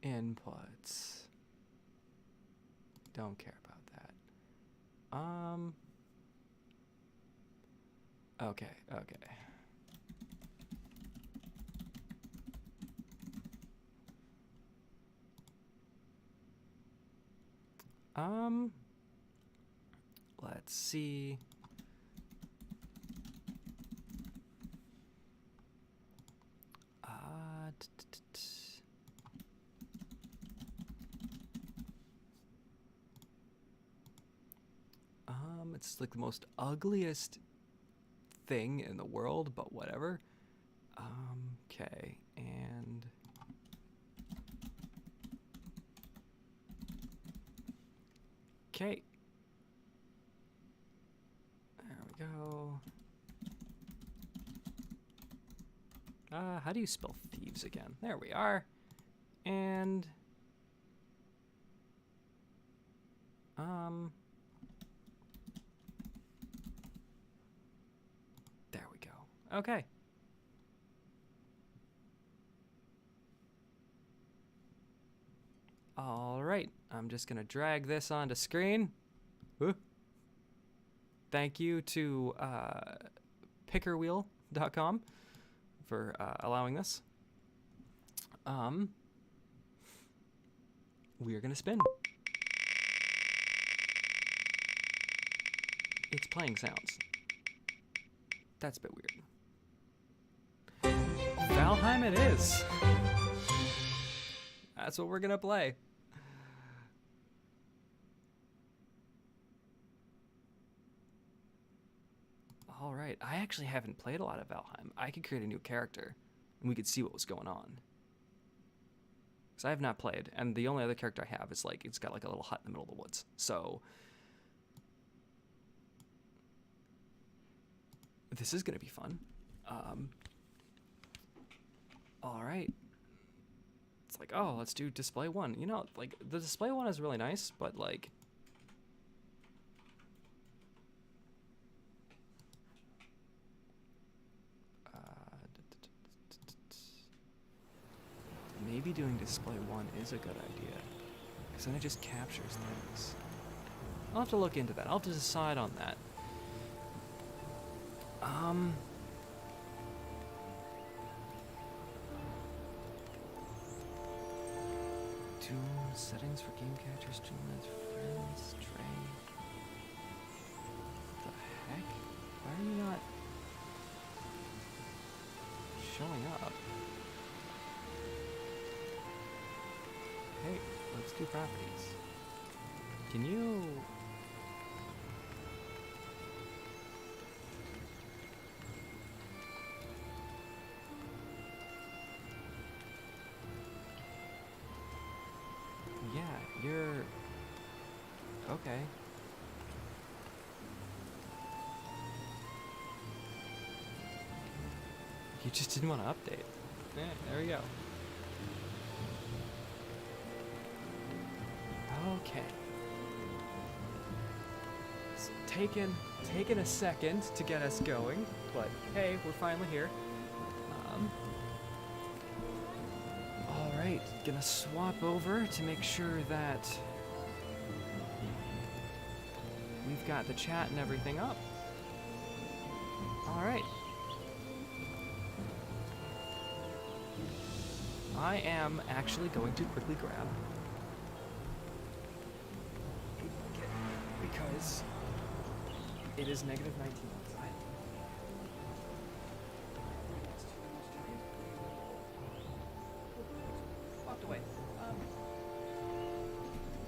Inputs. Don't care about that. Okay, okay. Let's see. It's like the most ugliest thing in the world, but whatever. Okay, and okay. There we go. How do you spell thieves again? There we are. And there we go. Okay. All right, I'm just gonna drag this onto screen. Woo. Thank you to pickerwheel.com for allowing this. We are gonna spin. It's playing sounds. That's a bit weird. Valheim it is. That's what we're gonna play. All right, I actually haven't played a lot of Valheim. I could create a new character, and we could see what was going on. Because I have not played, and the only other character I have is like, it's got like a little hut in the middle of the woods. So this is gonna be fun. All right. It's like, oh, let's do display one. You know, like the display one is really nice, but like, maybe doing display one is a good idea, because then it just captures things. I'll have to look into that. I'll have to decide on that. Settings for game capture, streamlets, friends, tray. What the heck? Why are you not showing up? Hey, let's do properties. Can you... Yeah, you're... Okay. You just didn't want to update. Yeah, there we go. Okay. It's taken a second to get us going, but hey, we're finally here. Alright, gonna swap over to make sure that we've got the chat and everything up. Alright. I am actually going to quickly grab a blanket because it is -19 outside. Walked away.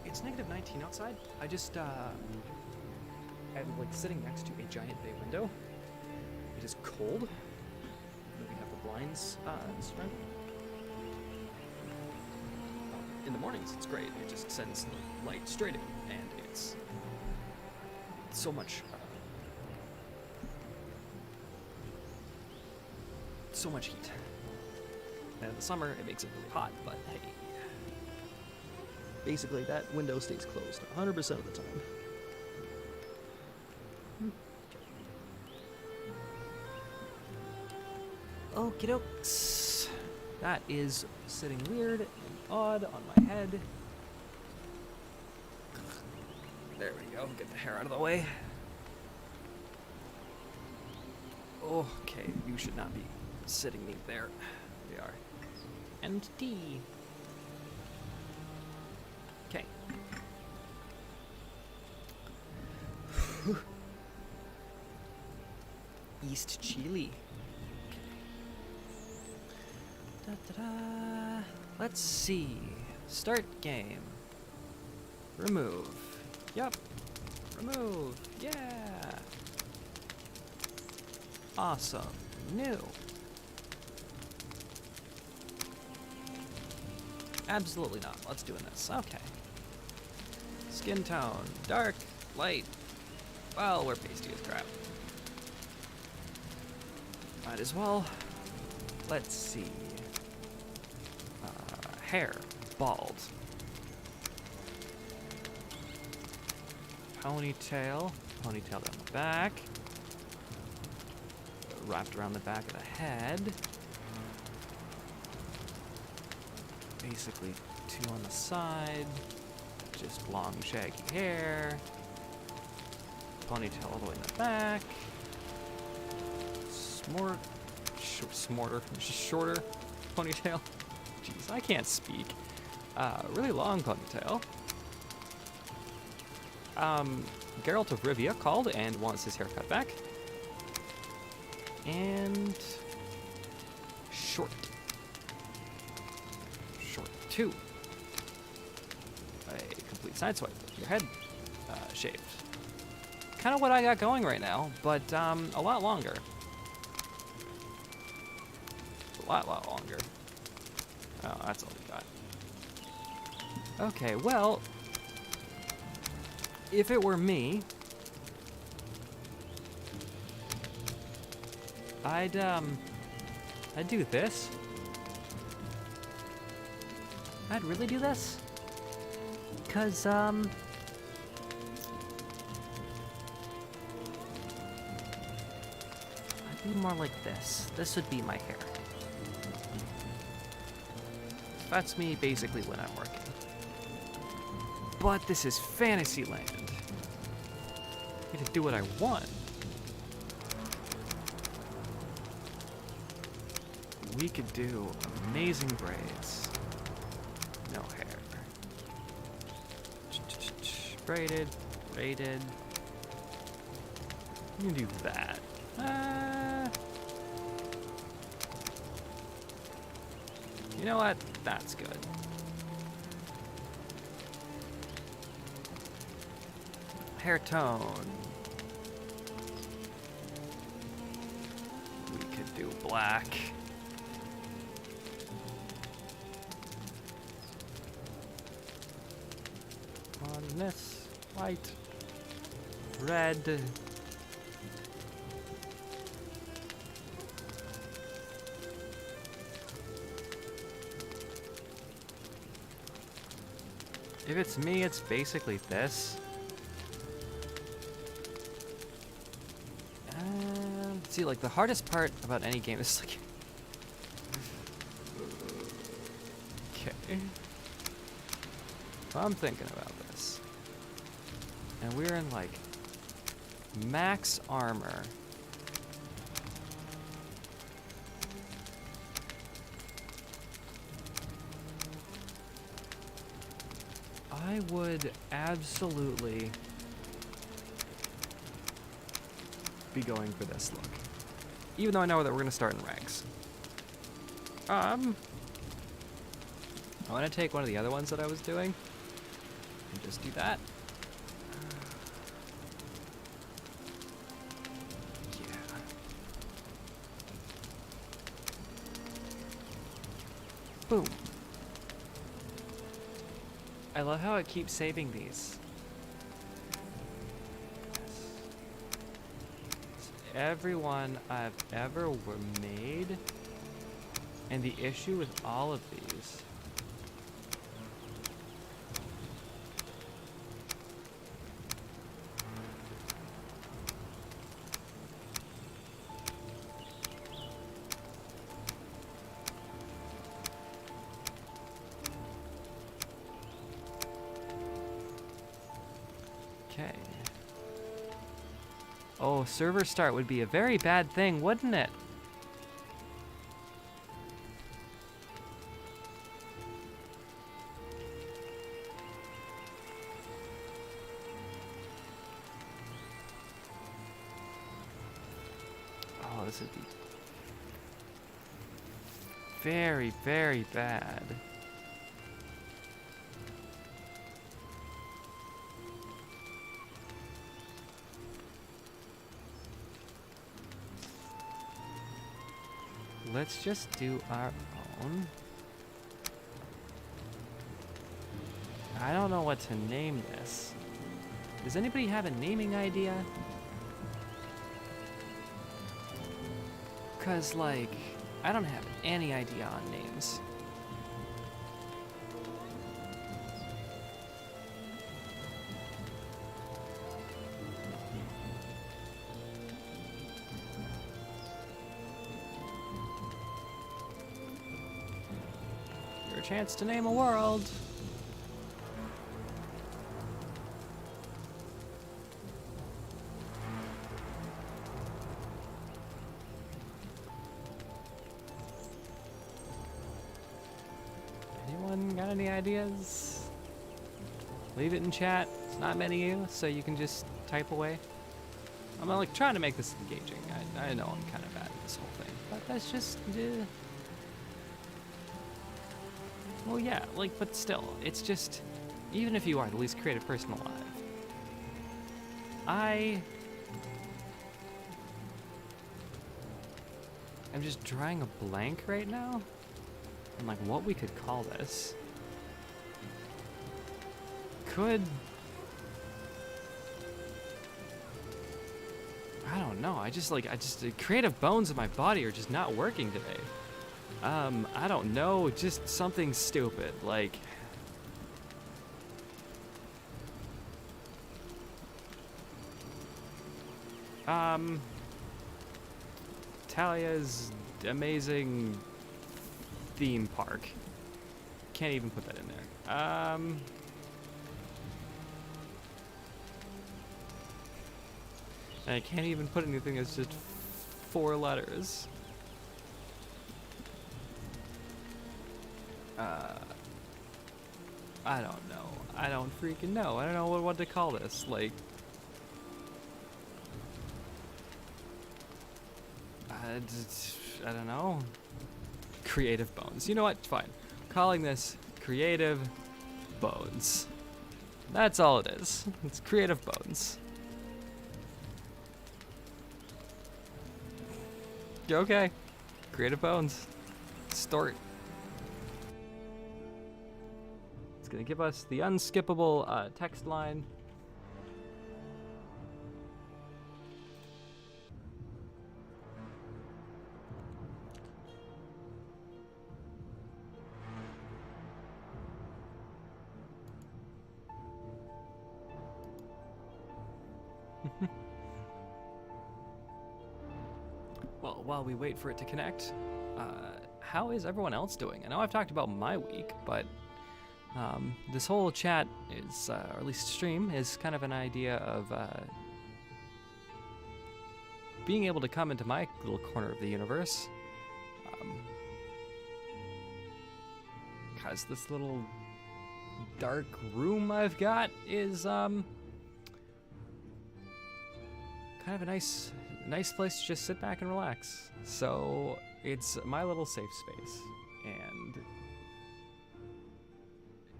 It's -19 outside. I just I'm like sitting next to a giant bay window. It is cold. We have the blinds spread. In the mornings, it's great. It just sends light straight in, and it's so much so much heat. And in the summer, it makes it really hot, but hey. Basically, that window stays closed 100% of the time. Okie dokes. That is sitting weird and odd on my head. There we go. Get the hair out of the way. Okay, you should not be sitting me there. There we are. And tea. Okay. East Chile. Da, da, da. Let's see. Start game. Remove. Yup. Remove. Yeah. Awesome. New. Absolutely not. Let's do this. Okay. Skin tone. Dark. Light. Well, we're pasty as crap. Might as well. Let's see. Hair. Bald. Ponytail. Ponytail down the back. Wrapped around the back of the head. Basically 2 on the side. Just long, shaggy hair. Ponytail all the way in the back. Shorter ponytail. Jeez, I can't speak. Really long ponytail. Geralt of Rivia called and wants his hair cut back. And short. Short 2. A complete side swipe. Your head shaved. Kind of what I got going right now, but a lot longer. A lot longer. Oh, that's all we got. Okay, well, if it were me, I'd do this. I'd really do this. 'Cause, I'd be more like this. This would be my hair. That's me basically when I'm working. But this is Fantasyland. I get to do what I want. We could do amazing braids. No hair. Braided, braided. You can do that. You know what? That's good. Hair tone. We could do black. On this, white, red. If it's me, it's basically this. See, like, the hardest part about any game is, like... Okay. I'm thinking about this. And we're in, like, max armor. I would absolutely be going for this look. Even though I know that we're going to start in ranks. I want to take one of the other ones that I was doing and just do that. Yeah. Boom. I love how it keeps saving these. Everyone I've ever made And the issue with all of these... Okay. Oh, server start would be a very bad thing, wouldn't it? Oh, this would be very, very bad. Let's just do our own. I don't know what to name this. Does anybody have a naming idea? Cause like, I don't have any idea on names. Your chance to name a world. Anyone got any ideas? Leave it in chat. It's not many of you, so you can just type away. I'm like trying to make this engaging. I know I'm kind of bad at this whole thing, but that's just. Well, yeah, like, but still, it's just, even if you are the least creative person alive, I'm just drawing a blank right now. And like what we could call this could, I don't know. The creative bones of my body are just not working today. I don't know, just something stupid, like, Talia's amazing theme park. Can't even put that in there. And I can't even put anything that's just 4 letters. I don't know. I don't freaking know. I don't know what to call this. Like, I don't know. Creative bones. You know what? Fine. Calling this creative bones. That's all it is. It's creative bones. Okay. Creative bones. Start. It's gonna give us the unskippable text line. Well, while we wait for it to connect, how is everyone else doing? I know I've talked about my week, but this whole chat is, or at least stream, is kind of an idea of being able to come into my little corner of the universe. Because this little dark room I've got is kind of a nice place to just sit back and relax. So it's my little safe space, and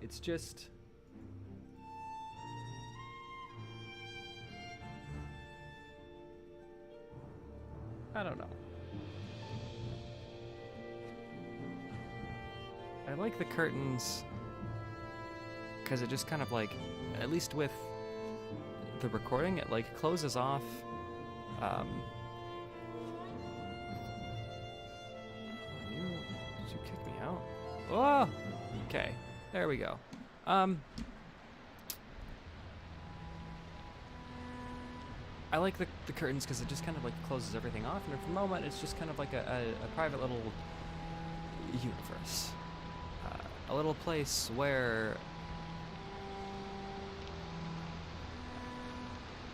it's just I don't know. I like the curtains because it just kind of like, at least with the recording, it like closes off Oh, okay. There we go. I like the curtains because it just kind of like closes everything off, and for the moment it's just kind of like a private little universe. A little place where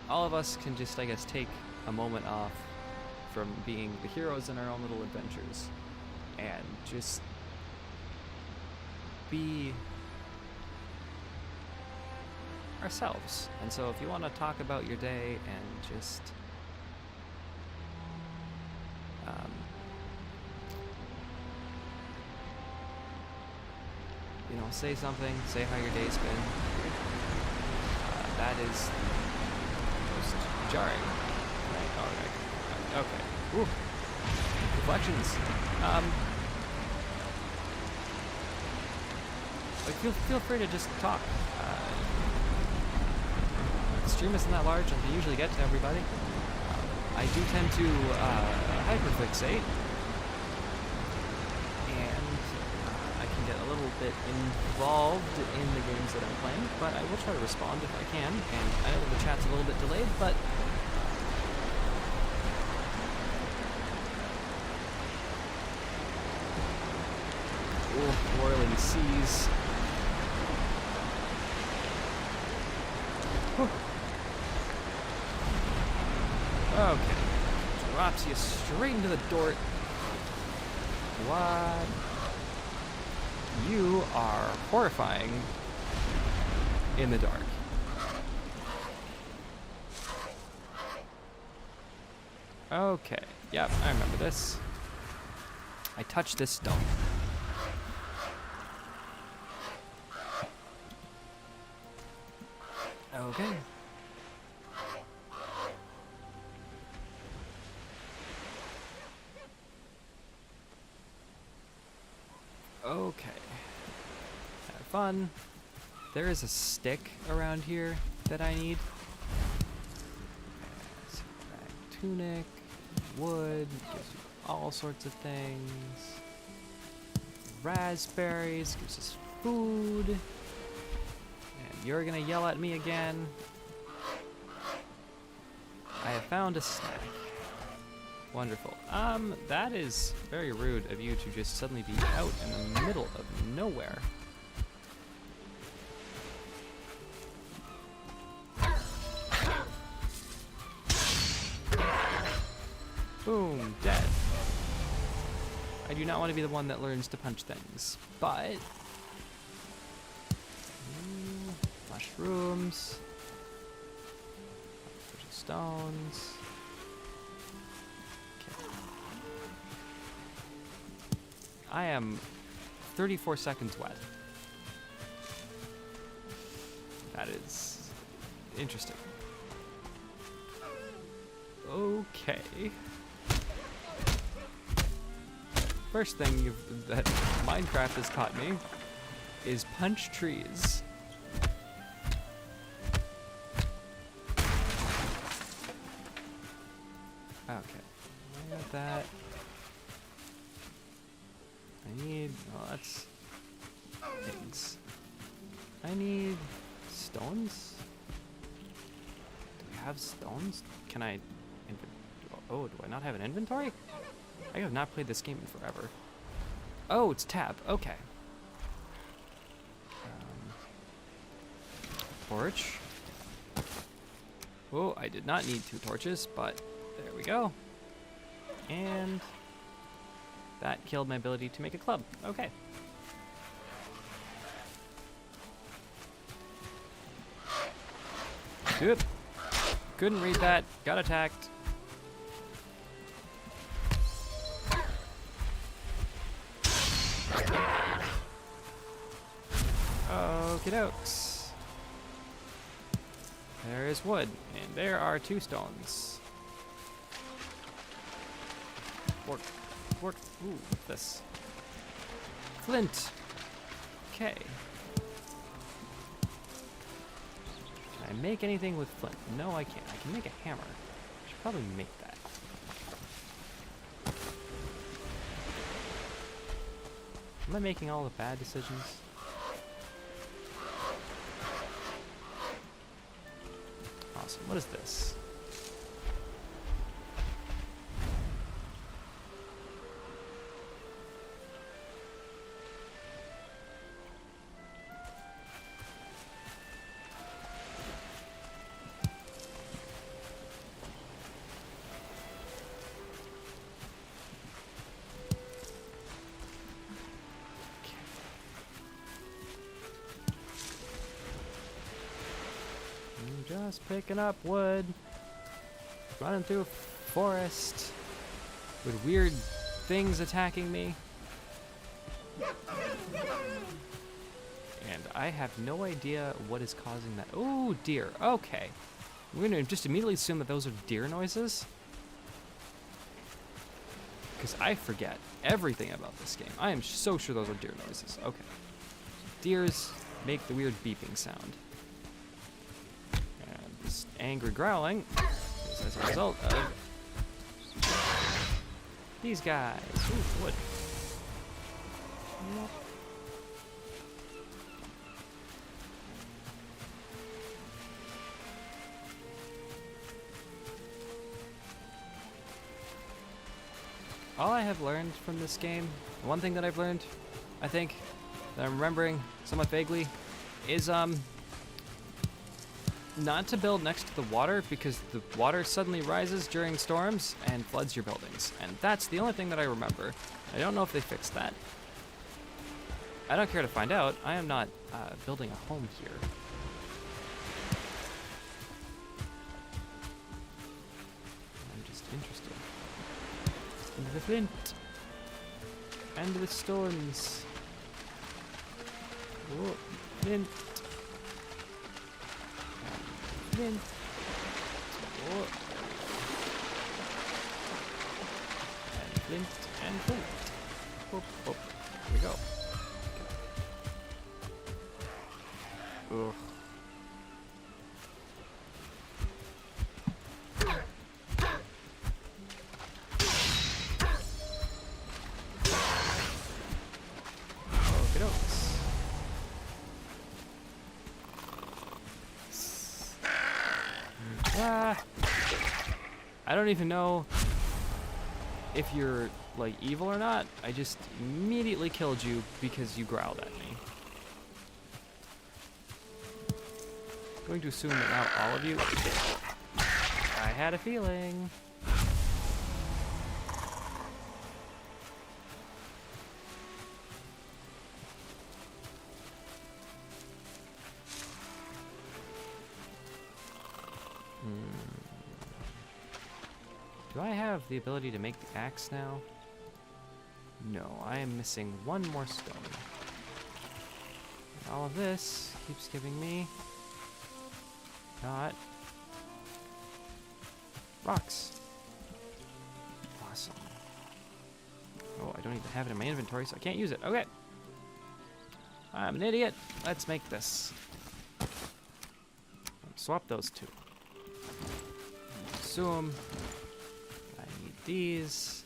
all of us can just, I guess, take a moment off from being the heroes in our own little adventures and just be ourselves. And so if you want to talk about your day and just you know, say something, say how your day's been, that is most jarring. Right? Oh, okay. Ooh. Reflections. Like feel free to just talk. The stream isn't that large, and they usually get to everybody. I do tend to hyperfixate, and I can get a little bit involved in the games that I'm playing, but I will try to respond if I can. And I know the chat's a little bit delayed, but roiling seas. Whew. Okay. Drops you straight into the dirt. What? You are horrifying in the dark. Okay. Yep, I remember this. I touched this stone. Okay. Okay. Have fun. There is a stick around here that I need. Tunic, wood, gives you all sorts of things. Raspberries, gives us food. And you're gonna yell at me again. I have found a snack. Wonderful. That is very rude of you to just suddenly be out in the middle of nowhere. Boom, dead. I do not want to be the one that learns to punch things, but mushrooms, precious stones. Okay. I am 34 seconds wet. That is interesting. Okay. First thing that Minecraft has taught me is punch trees. Okay, I got that. I need, well, that's things. I need stones. Do we have stones? Can I, oh, do I not have an inventory? I have not played this game in forever. Oh, it's tab. Okay. Torch. Oh, I did not need 2 torches, but there we go. And that killed my ability to make a club. Okay. Good. Couldn't read that. Got attacked. Okie dokes. There is wood, and there are 2 stones. Work. Ooh, what's this? Flint. Okay. Can I make anything with flint? No, I can't. I can make a hammer. I should probably make that. Am I making all the bad decisions? Awesome. What is this? Just picking up wood. Running through a forest with weird things attacking me. And I have no idea what is causing that. Oh, deer. Okay. We're going to just immediately assume that those are deer noises. Because I forget everything about this game. I am so sure those are deer noises. Okay. Deers make the weird beeping sound. This angry growling is as a result of these guys. Ooh, wood. Yep. All I have learned from this game, the one thing that I've learned, I think, that I'm remembering somewhat vaguely, is not to build next to the water because the water suddenly rises during storms and floods your buildings. And that's the only thing that I remember. I don't know if they fixed that. I don't care to find out. I am not building a home here. I'm just interested. Into the flint. And the stones. Whoa, flint. Flint. Oh. And flint and flint. Whoop, whoop. Here we go. Ugh. I don't even know if you're like evil or not. I just immediately killed you because you growled at me. Going to assume that now all of you. I had a feeling. Do I have the ability to make the axe now? No, I am missing one more stone. And all of this keeps giving me not rocks. Awesome. Oh, I don't even have it in my inventory, so I can't use it. Okay. I'm an idiot. Let's make this. Swap those two. Assume I need these.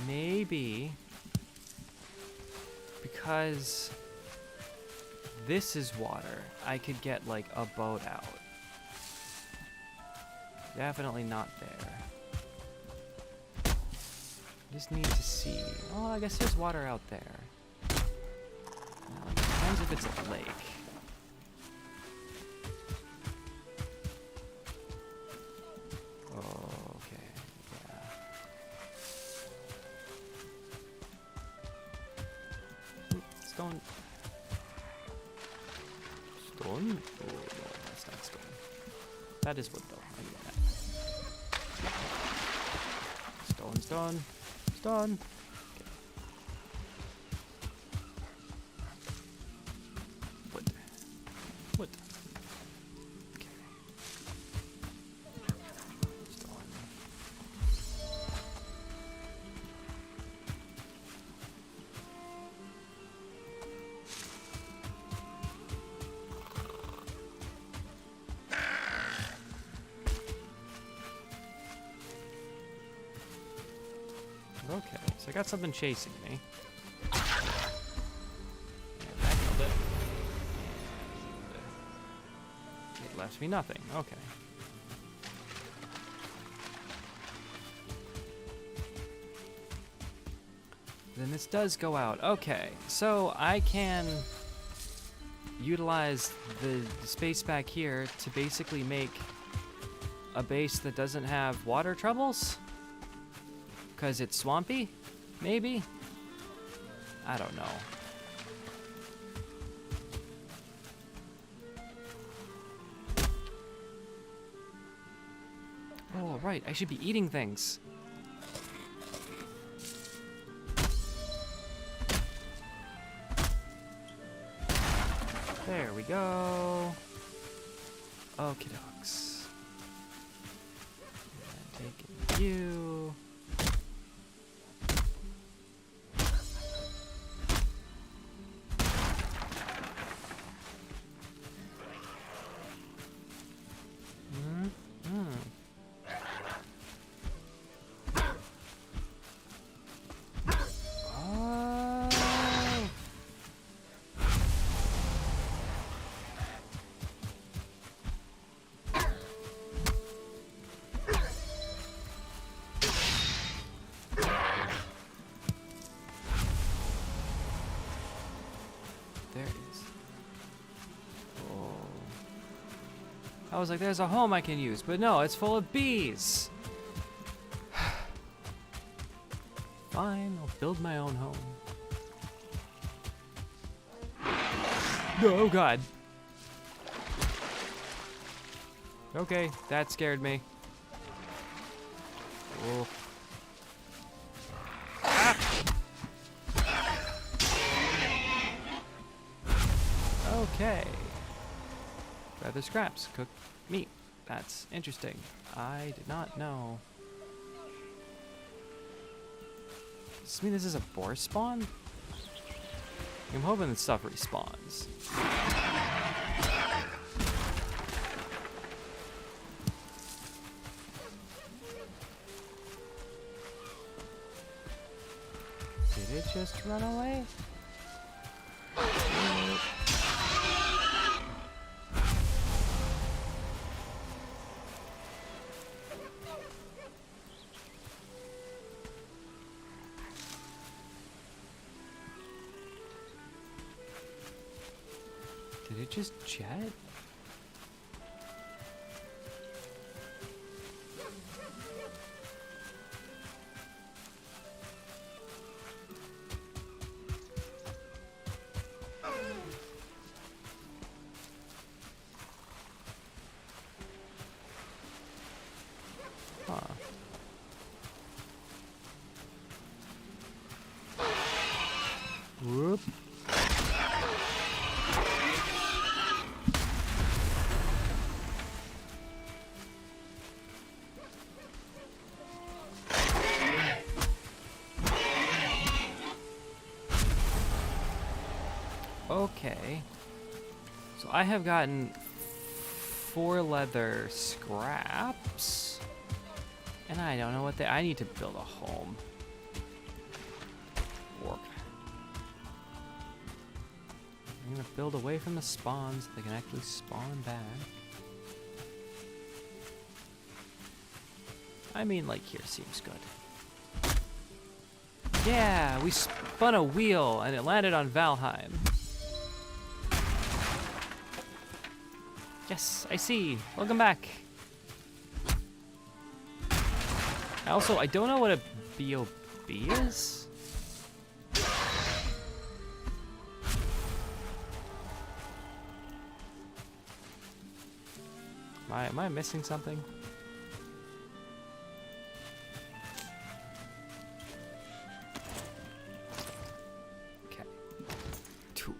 Maybe because this is water, I could get like a boat out. Definitely not there. Just need to see. Oh, I guess there's water out there. Now, it depends if it's a lake. Oh, okay. Yeah. Ooh, stone. Stone? Oh, no, that's not stone. That is wood, though. I know that. Stone, stone. Stone. Okay. Wood. Wood. Okay. Stone. I got something chasing me. And that killed it. And it left me nothing. Okay. Then this does go out. Okay, so I can utilize the space back here to basically make a base that doesn't have water troubles? Because it's swampy? Maybe? I don't know. Oh, right, I should be eating things. There we go. Okie dokes. Taking you. There is. Oh. I was like, there's a home I can use, but no, it's full of bees. Fine, I'll build my own home. Oh God. Okay, that scared me. Oh. Okay. Rather scraps, cooked meat. That's interesting. I did not know. Does this mean this is a boar spawn? I'm hoping that stuff respawns. Did it just run away? Did it just jet? Huh. Whoop. Okay, so I have gotten 4 leather scraps, and I don't know what I need to build a home. Work. I'm gonna build away from the spawns so they can actually spawn back. I mean, like here seems good. Yeah, we spun a wheel and it landed on Valheim. Yes, I see. Welcome back. Also, I don't know what a B.O.B. is. Am I missing something? Okay. 2.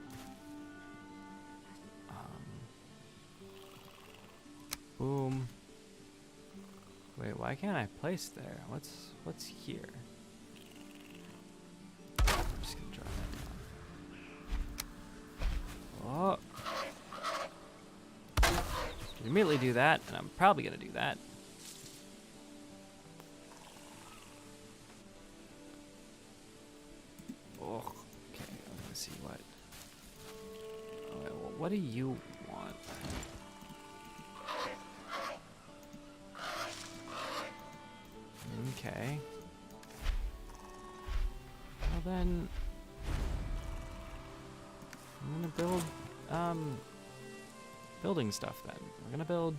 Boom. Wait, why can't I place there? What's here? I'm just gonna drop that down. Oh. Immediately do that, and I'm probably gonna do that. see what. Okay, well, what do you want? Okay. Well then, I'm gonna build building stuff then. We're gonna build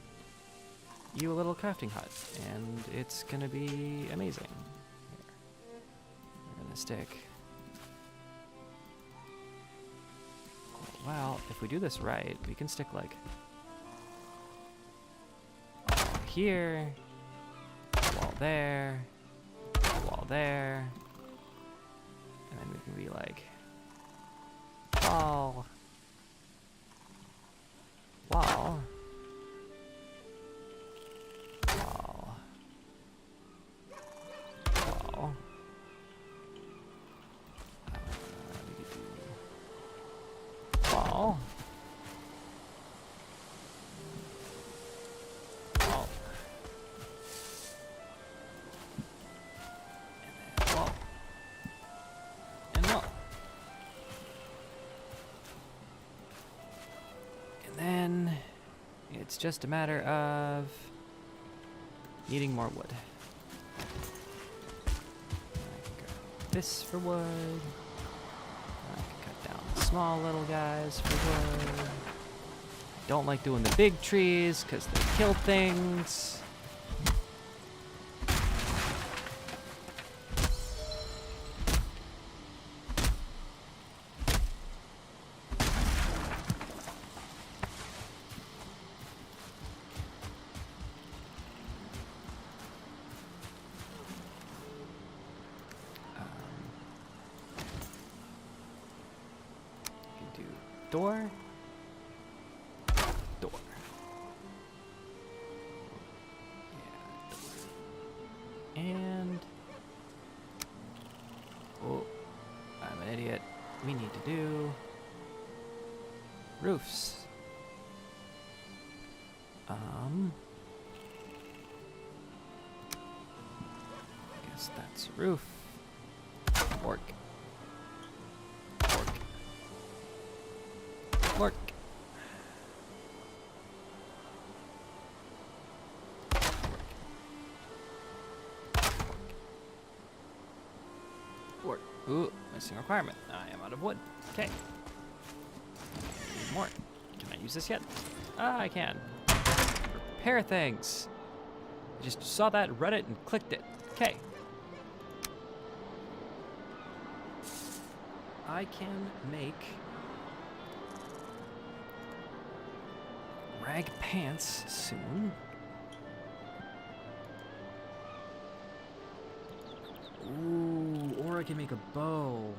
you a little crafting hut, and it's gonna be amazing. Here. We're gonna stick. Well, if we do this right, we can stick like a wall here, a wall there, a wall there, and then we can be like wall, wall, wall, wall. We could do wall, wall, and then wall, and wall. And then it's just a matter of needing more wood. I can go this for wood. I can cut down the small little guys for wood. I don't like doing the big trees because they kill things. Door. Door. Yeah, door. And... oh, I'm an idiot. We need to do... roofs. I guess that's a roof. Work. Work. Work. Ooh, missing requirement. I am out of wood. Okay. Need more. Can I use this yet? Ah, I can. Repair things. I just saw that, read it, and clicked it. Okay. I can make rag pants soon. Ooh, or I can make a bow.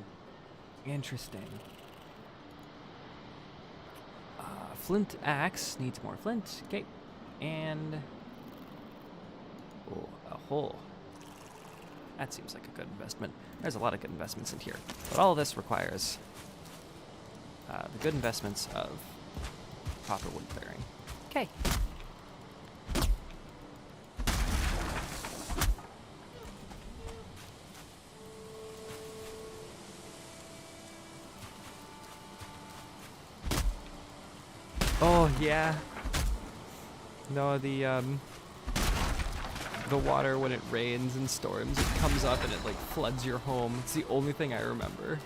Interesting. Flint axe needs more flint. Okay. And oh, a hole. That seems like a good investment. There's a lot of good investments in here. But all of this requires the good investments of proper wood clearing. Okay. Oh yeah. No, the water when it rains and storms, it comes up and it like floods your home. It's the only thing I remember.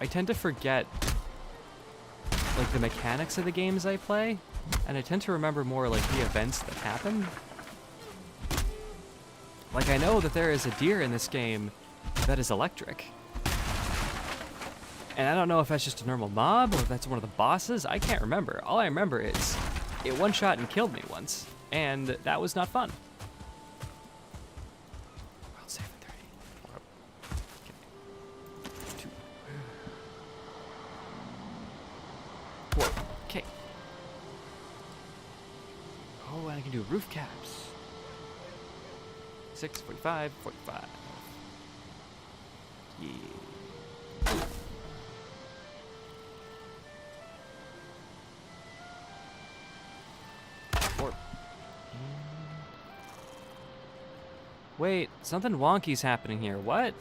I tend to forget like the mechanics of the games I play, and I tend to remember more like the events that happen. Like I know that there is a deer in this game that is electric. And I don't know if that's just a normal mob or if that's one of the bosses. I can't remember. All I remember is it one-shot and killed me once, and that was not fun. World save at 30. Okay. 2. 4. Okay. Oh, and I can do roof caps. 6, 45, 45. Yeah. Wait, something wonky's happening here. What?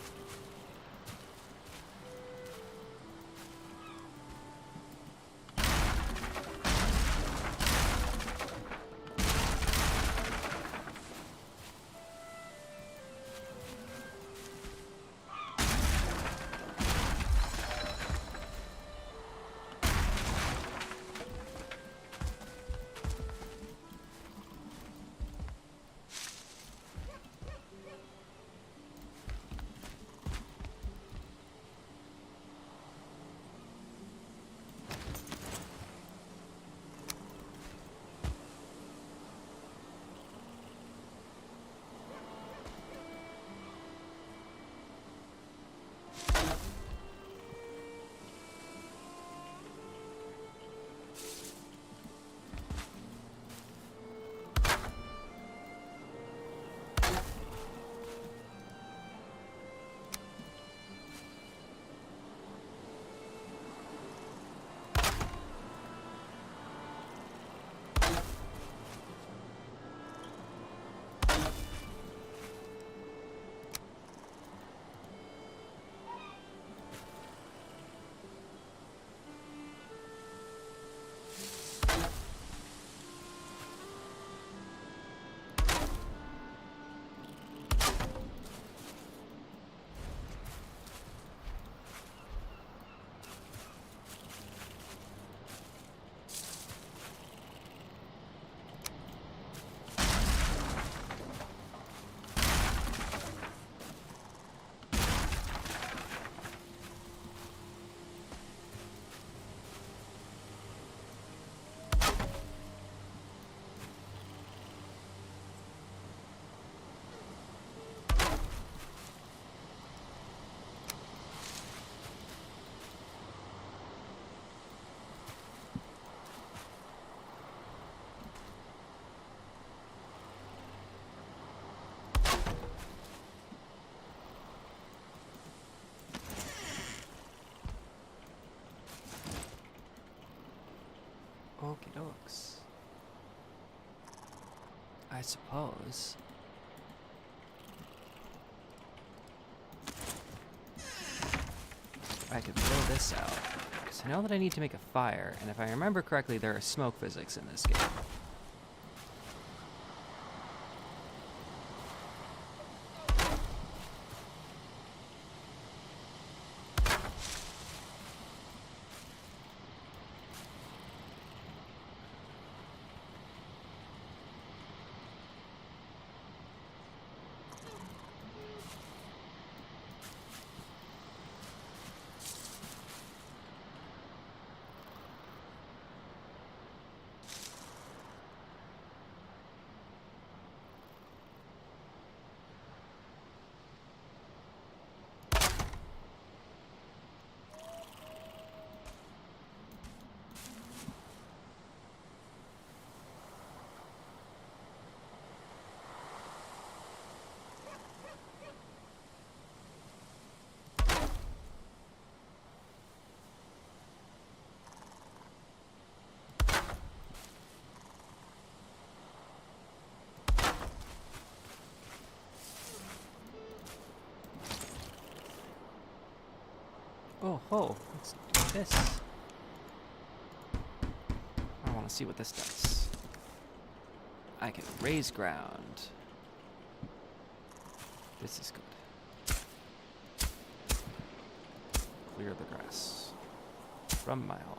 I suppose. I could blow this out. Because I know that I need to make a fire, and if I remember correctly, there are smoke physics in this game. Oh, ho, let's do this. I want to see what this does. I can raise ground. This is good. Clear the grass from my home.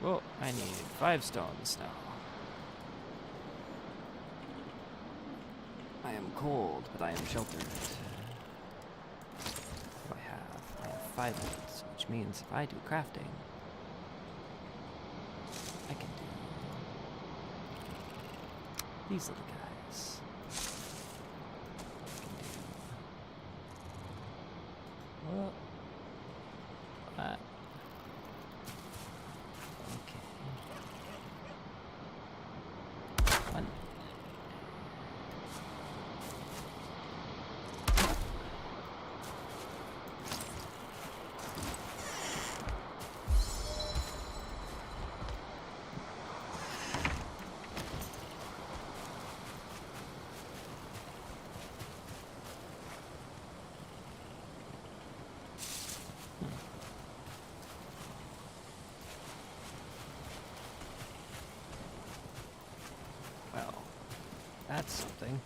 Well, I need 5 stones now. I am cold, but I am sheltered. What do I have? I have 5 minutes, which means if I do crafting, I can do these little guys. I can do... Well... What? One. Well, that's something.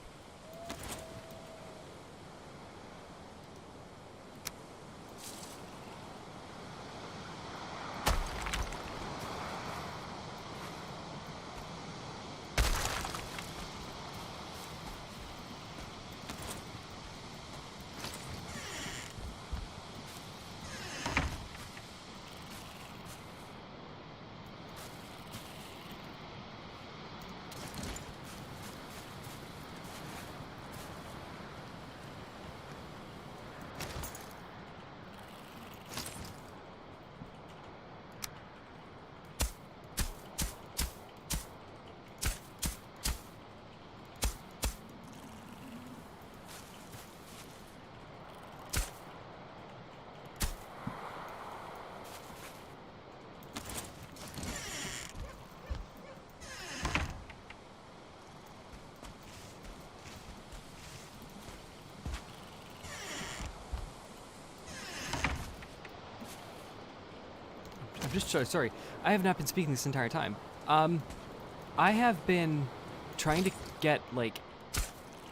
I'm just sorry. I have not been speaking this entire time. I have been trying to get, like,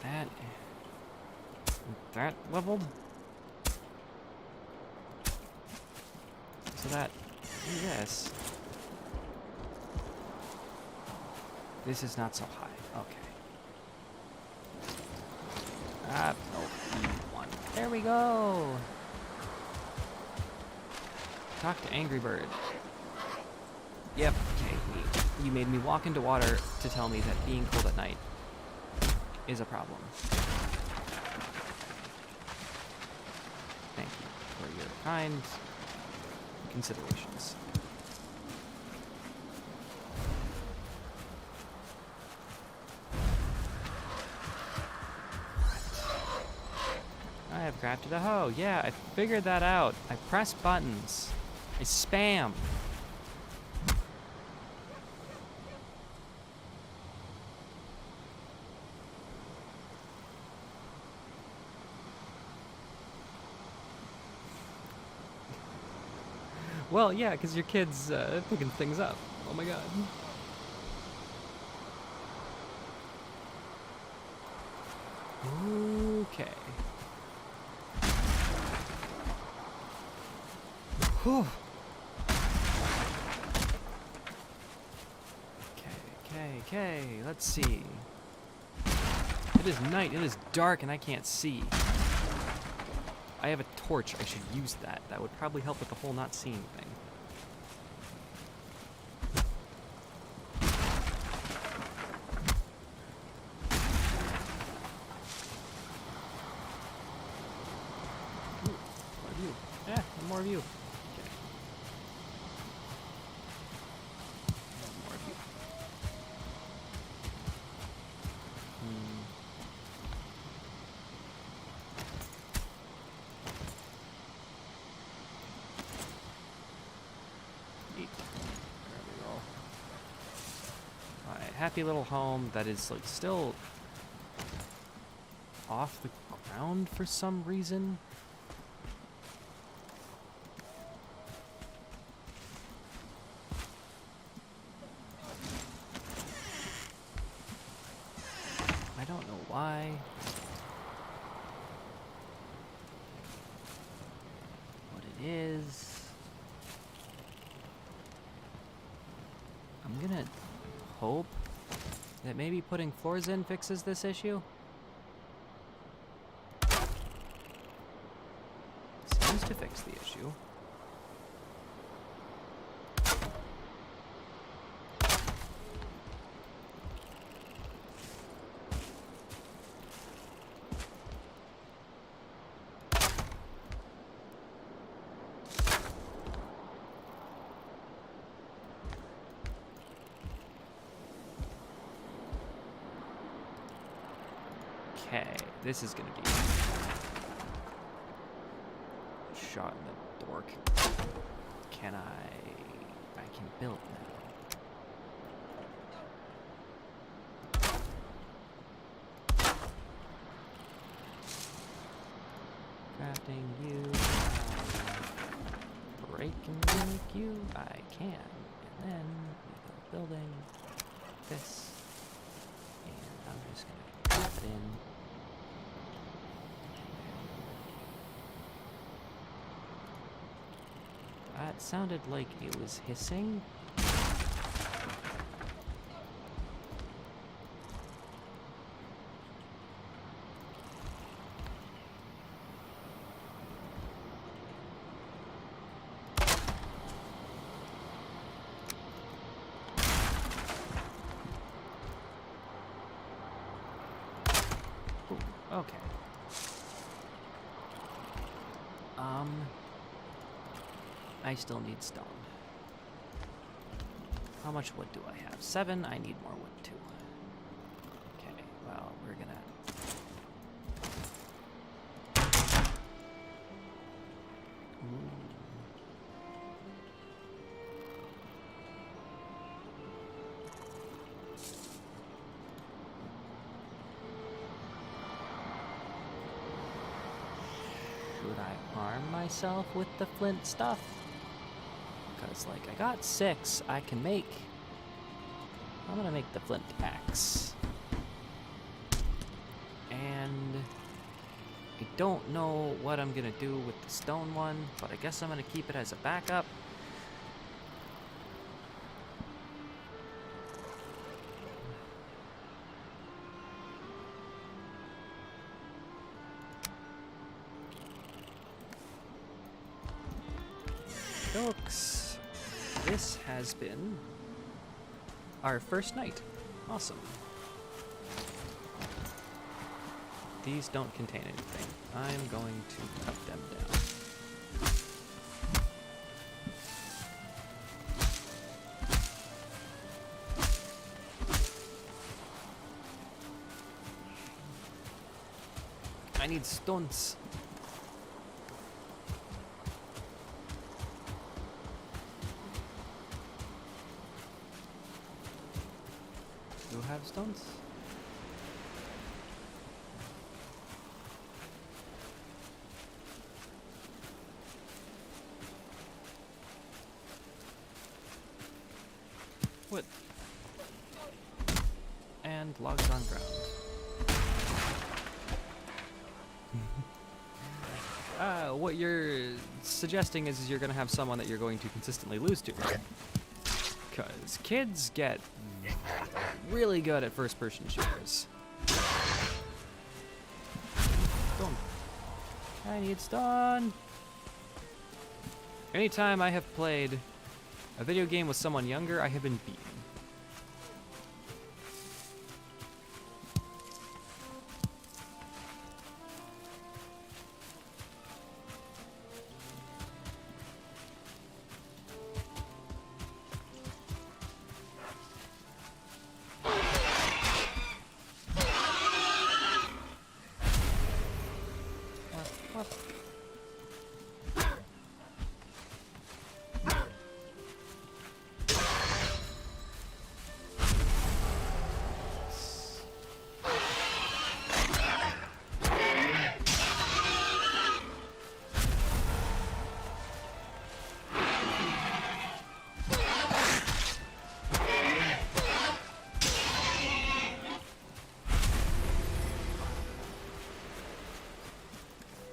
that leveled. So that, yes. This is not so high. Okay. Oh, E1. There we go. Talk to Angry Bird. Yep, okay, you made me walk into water to tell me that being cold at night is a problem. Thank you for your kind considerations. I have crafted a hoe. Yeah, I figured that out. I press buttons. I spam. Well, yeah, because your kid's picking things up. Oh my god. Okay. Whew. Okay, let's see. It is night, it is dark, and I can't see. I have a torch, I should use that. That would probably help with the whole not seeing thing. Ooh, more of you. Yeah, more of you. Okay. More of you. There we go. My happy little home that is like still off the ground for some reason. I don't know why. What it is. I'm gonna hope that maybe putting floors in fixes this issue. Seems to fix the issue. Okay, this is gonna be a shot in the dork. Can I can build now. Crafting you, break and make you, I can. And then we go building this, and I'm just gonna drop it in. That sounded like it was hissing. Ooh, okay. I still need stone. How much wood do I have? 7. I need more wood too. Okay, well, we're gonna... Should I arm myself with the flint stuff? Because, like, I got 6 I can make. I'm gonna make the flint axe. And I don't know what I'm gonna do with the stone one, but I guess I'm gonna keep it as a backup. Folks. This has been our first night. Awesome. These don't contain anything. I'm going to cut them down. I need stones. Do you have stones? Wood. And logs on ground. What you're suggesting is you're going to have someone that you're going to consistently lose to. Because kids get really good at first-person shooters. Stone. I need stone. Anytime I have played a video game with someone younger, I have been beaten.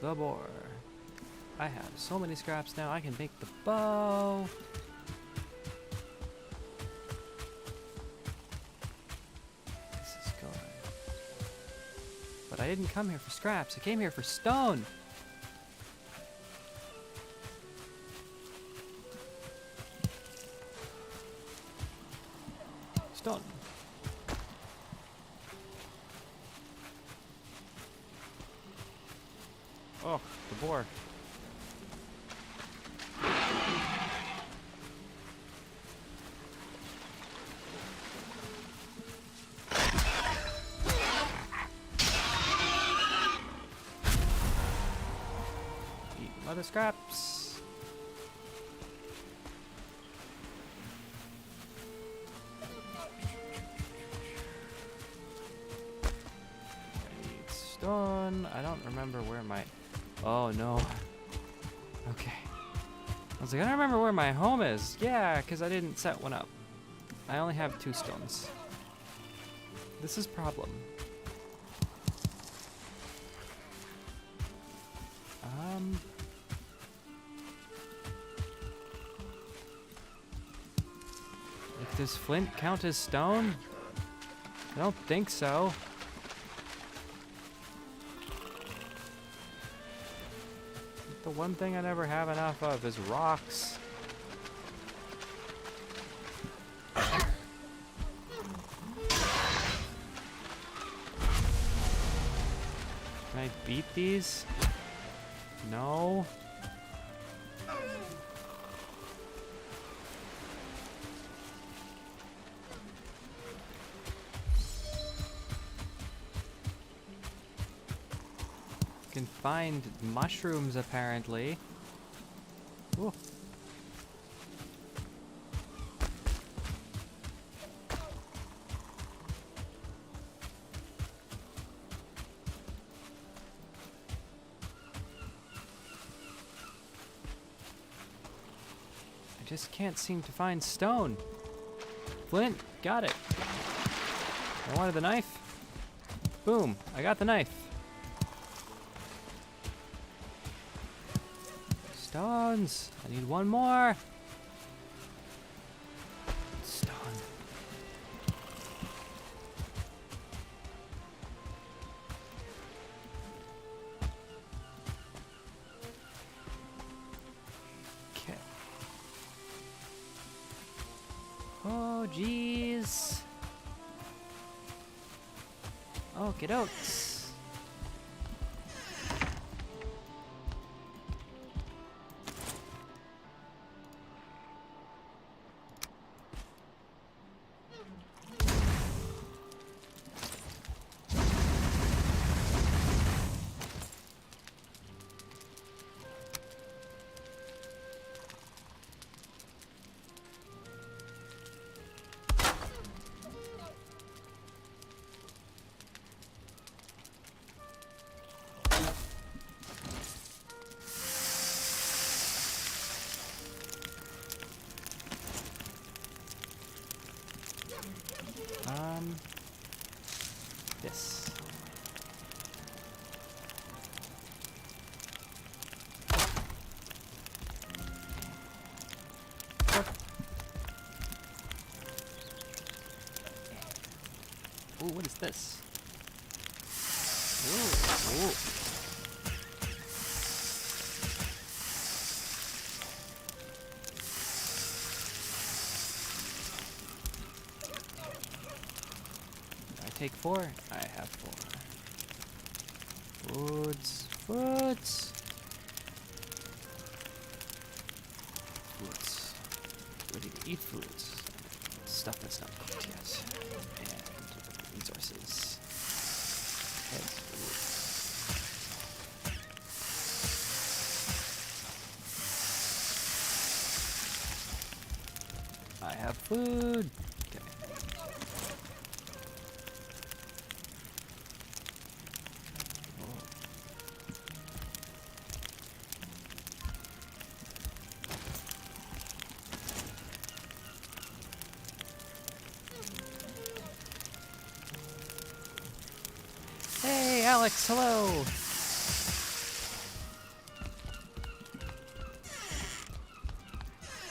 The boar. I have so many scraps now, I can make the bow. This is good. But I didn't come here for scraps, I came here for stone. Stone. Oh, the boar. Eat other scraps. I need stone. I don't remember where my... Oh no. Okay. I was like, I don't remember where my home is. Yeah, because I didn't set one up. I only have 2 stones. This is problem. Does flint count as stone? I don't think so. The one thing I never have enough of is rocks. Can I beat these? No. Can find mushrooms apparently. Ooh. I just can't seem to find stone. Flint, got it. I wanted the knife. Boom, I got the knife. Stones. I need one more. Stone. Okay. Oh, jeez. Okie dokes. This. Ooh, what is this? Ooh, ooh. Take 4? I have 4. Foods. Foods. Foods. Ready to eat foods. Stuff that's not cooked yet. And resources. Heads. I have food. Okay. Hey, Alex, hello!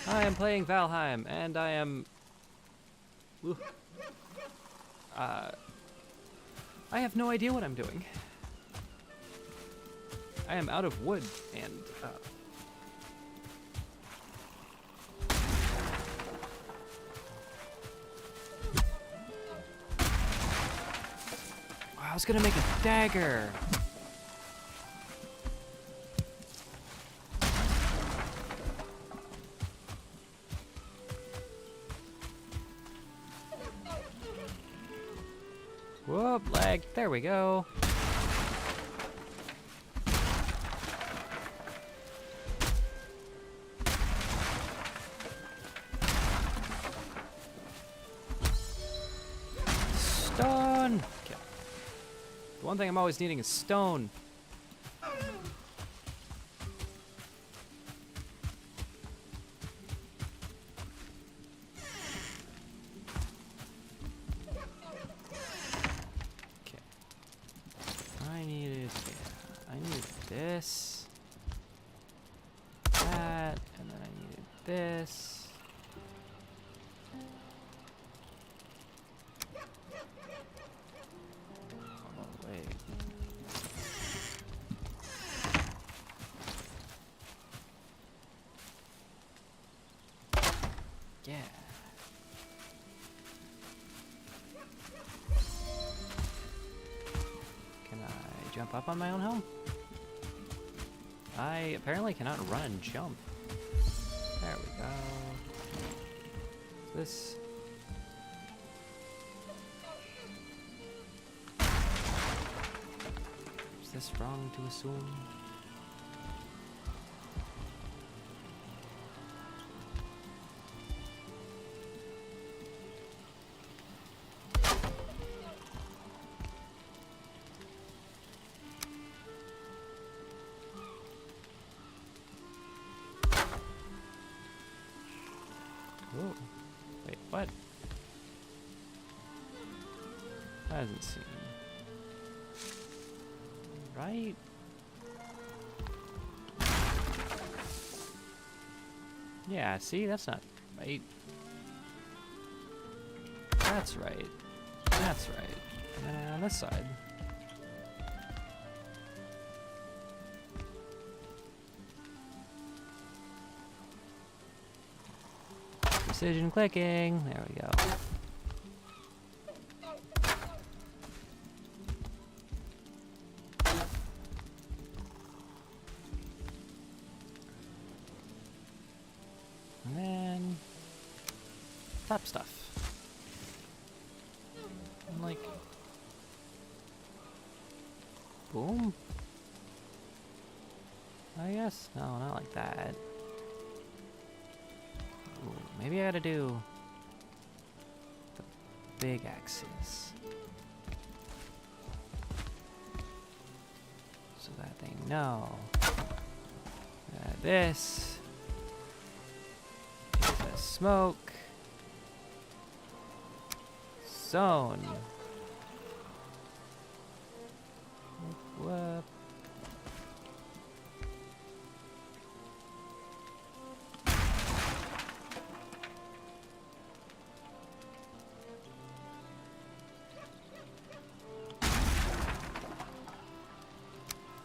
I am playing Valheim, and I am... I have no idea what I'm doing. I am out of wood, and, I was gonna make a dagger. Whoop, lag. There we go. Stone. Okay. The one thing I'm always needing is stone. This, that, and then I needed this. Oh, wait. Yeah. Can I jump up on my own home? I apparently cannot run and jump. There we go. This. Is this wrong to assume? Whoa. Wait, what? That doesn't seem right. Yeah, see, that's not right. That's right. That's right. And then on this side. Precision clicking. There we go. And then top stuff. And like boom. I guess. No, not like that. Ooh, maybe I gotta do the big axes. So that they know that this is the smoke. zone. Whoop.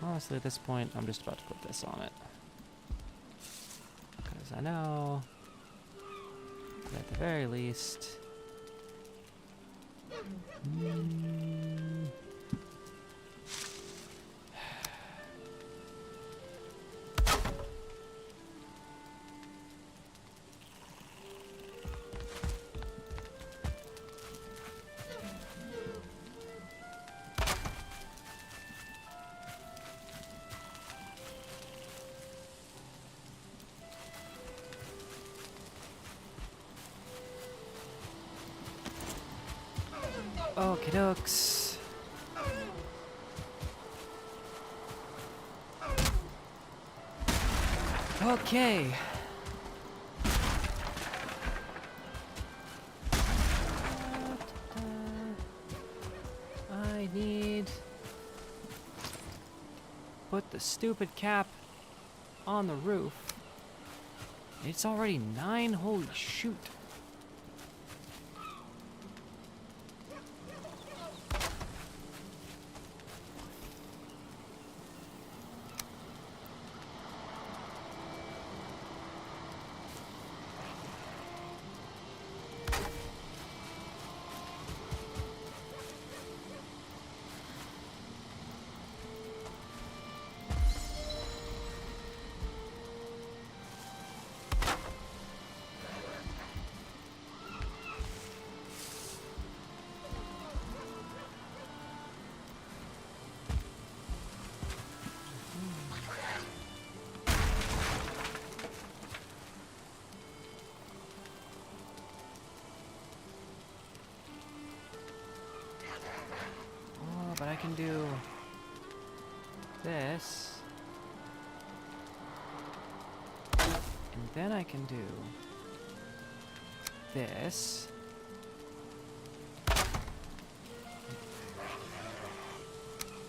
Honestly, at this point, I'm just about to put this on it. Because I know that at the very least... Okie dokes. Okay. I need... Put the stupid cap on the roof. It's already 9, holy shoot. But I can do this, and then I can do this,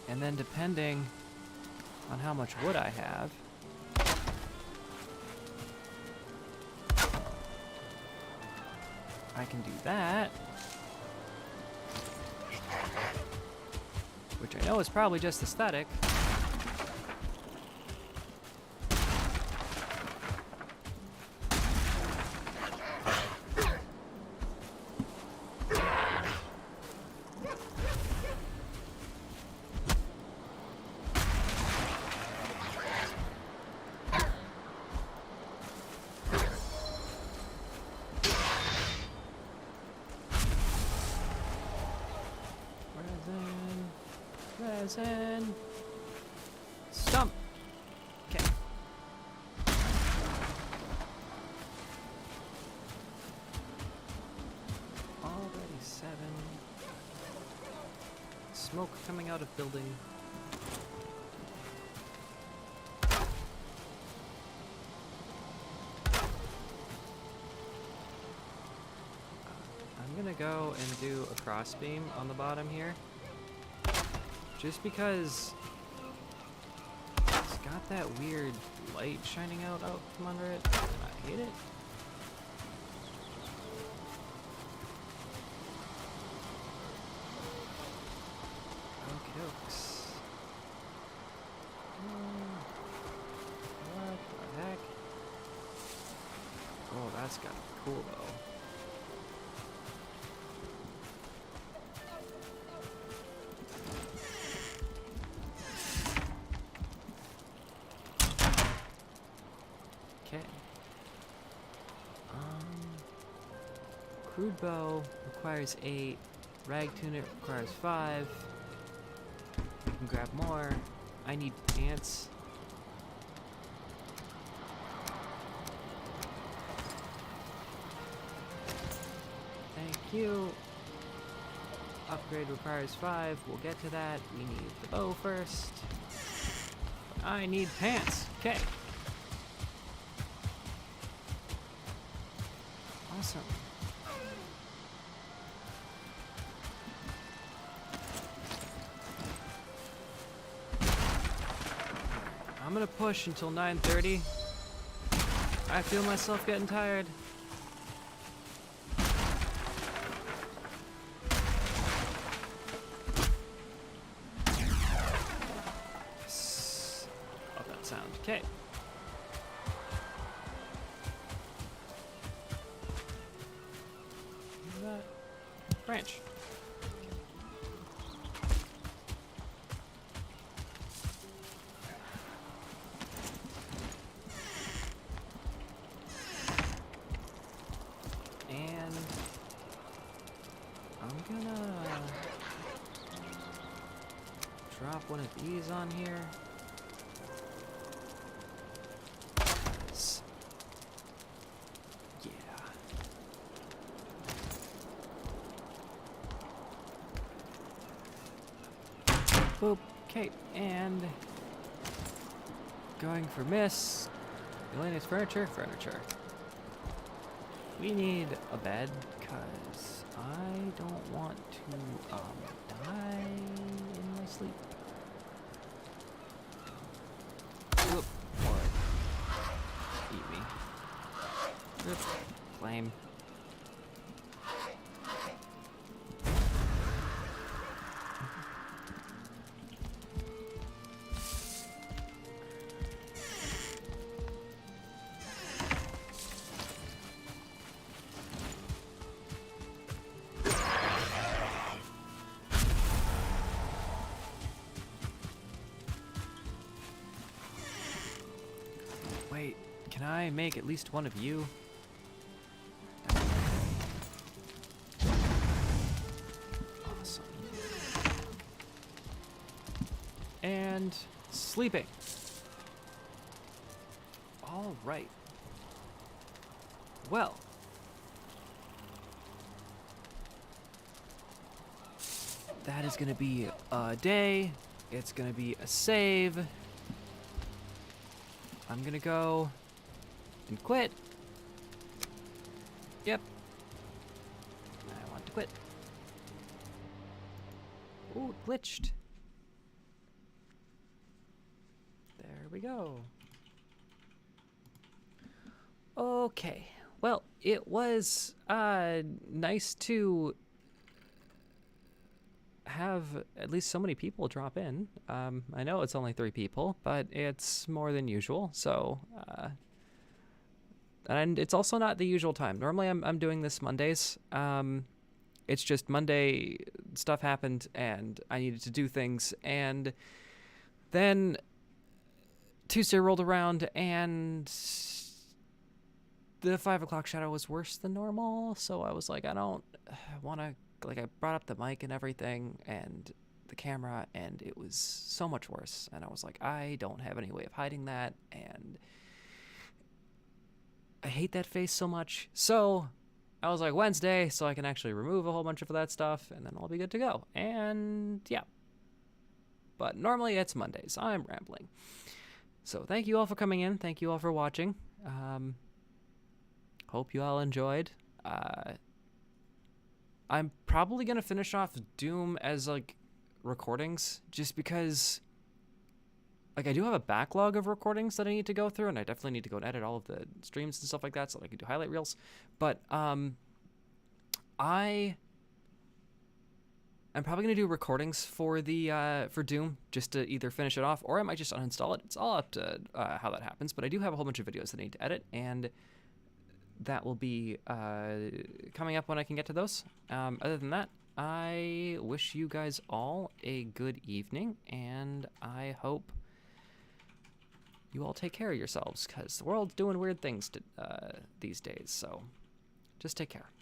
and then depending on how much wood I have, I can do that. Which I know is probably just aesthetic. Resin. Stump. Okay. Already 7. Smoke coming out of building. I'm gonna go and do a crossbeam on the bottom here. Just because it's got that weird light shining out from under it, and I hate it. Okie dokes. What the heck? Oh, that's gotta be cool though. Crude bow requires 8. Rag tunic requires 5. I can grab more. I need pants. Thank you. Upgrade requires 5. We'll get to that. We need the bow first. I need pants. Okay. Awesome. gonna push until 9:30. I feel myself getting tired. Yes. Love that sound. Okay. That branch. And I'm gonna drop one of these on here. Yeah. Boop. Okay, and going for miss. Miscellaneous furniture. We need a bed, because I don't want to die in my sleep. Whoop. Or eat me. Whoop. Flame. Wait, can I make at least one of you? Awesome. And sleeping. All right. Well. That is gonna be a day. It's gonna be a save. I'm gonna go and quit. Yep. I want to quit. Ooh, it glitched. There we go. Okay. Well, it was nice to have at least so many people drop in. I know it's only 3 people, but it's more than usual. So, and it's also not the usual time. Normally, I'm doing this Mondays. It's just Monday stuff happened, and I needed to do things, and then Tuesday rolled around, and the 5 o'clock shadow was worse than normal. So I was like, I don't want to. Like, I brought up the mic and everything and the camera, and it was so much worse. And I was like, I don't have any way of hiding that, and I hate that face so much. So I was like, Wednesday, so I can actually remove a whole bunch of that stuff, and then I'll be good to go. And yeah. But normally it's Mondays. I'm rambling. So thank you all for coming in. Thank you all for watching. Hope you all enjoyed. I'm probably going to finish off Doom as, like, recordings, just because, like, I do have a backlog of recordings that I need to go through, and I definitely need to go and edit all of the streams and stuff like that so that I can do highlight reels. But I'm probably going to do recordings for the for Doom, just to either finish it off, or I might just uninstall it. It's all up to how that happens, but I do have a whole bunch of videos that I need to edit, and that will be coming up when I can get to those. Other than that, I wish you guys all a good evening, and I hope you all take care of yourselves, because the world's doing weird things these days, so just take care.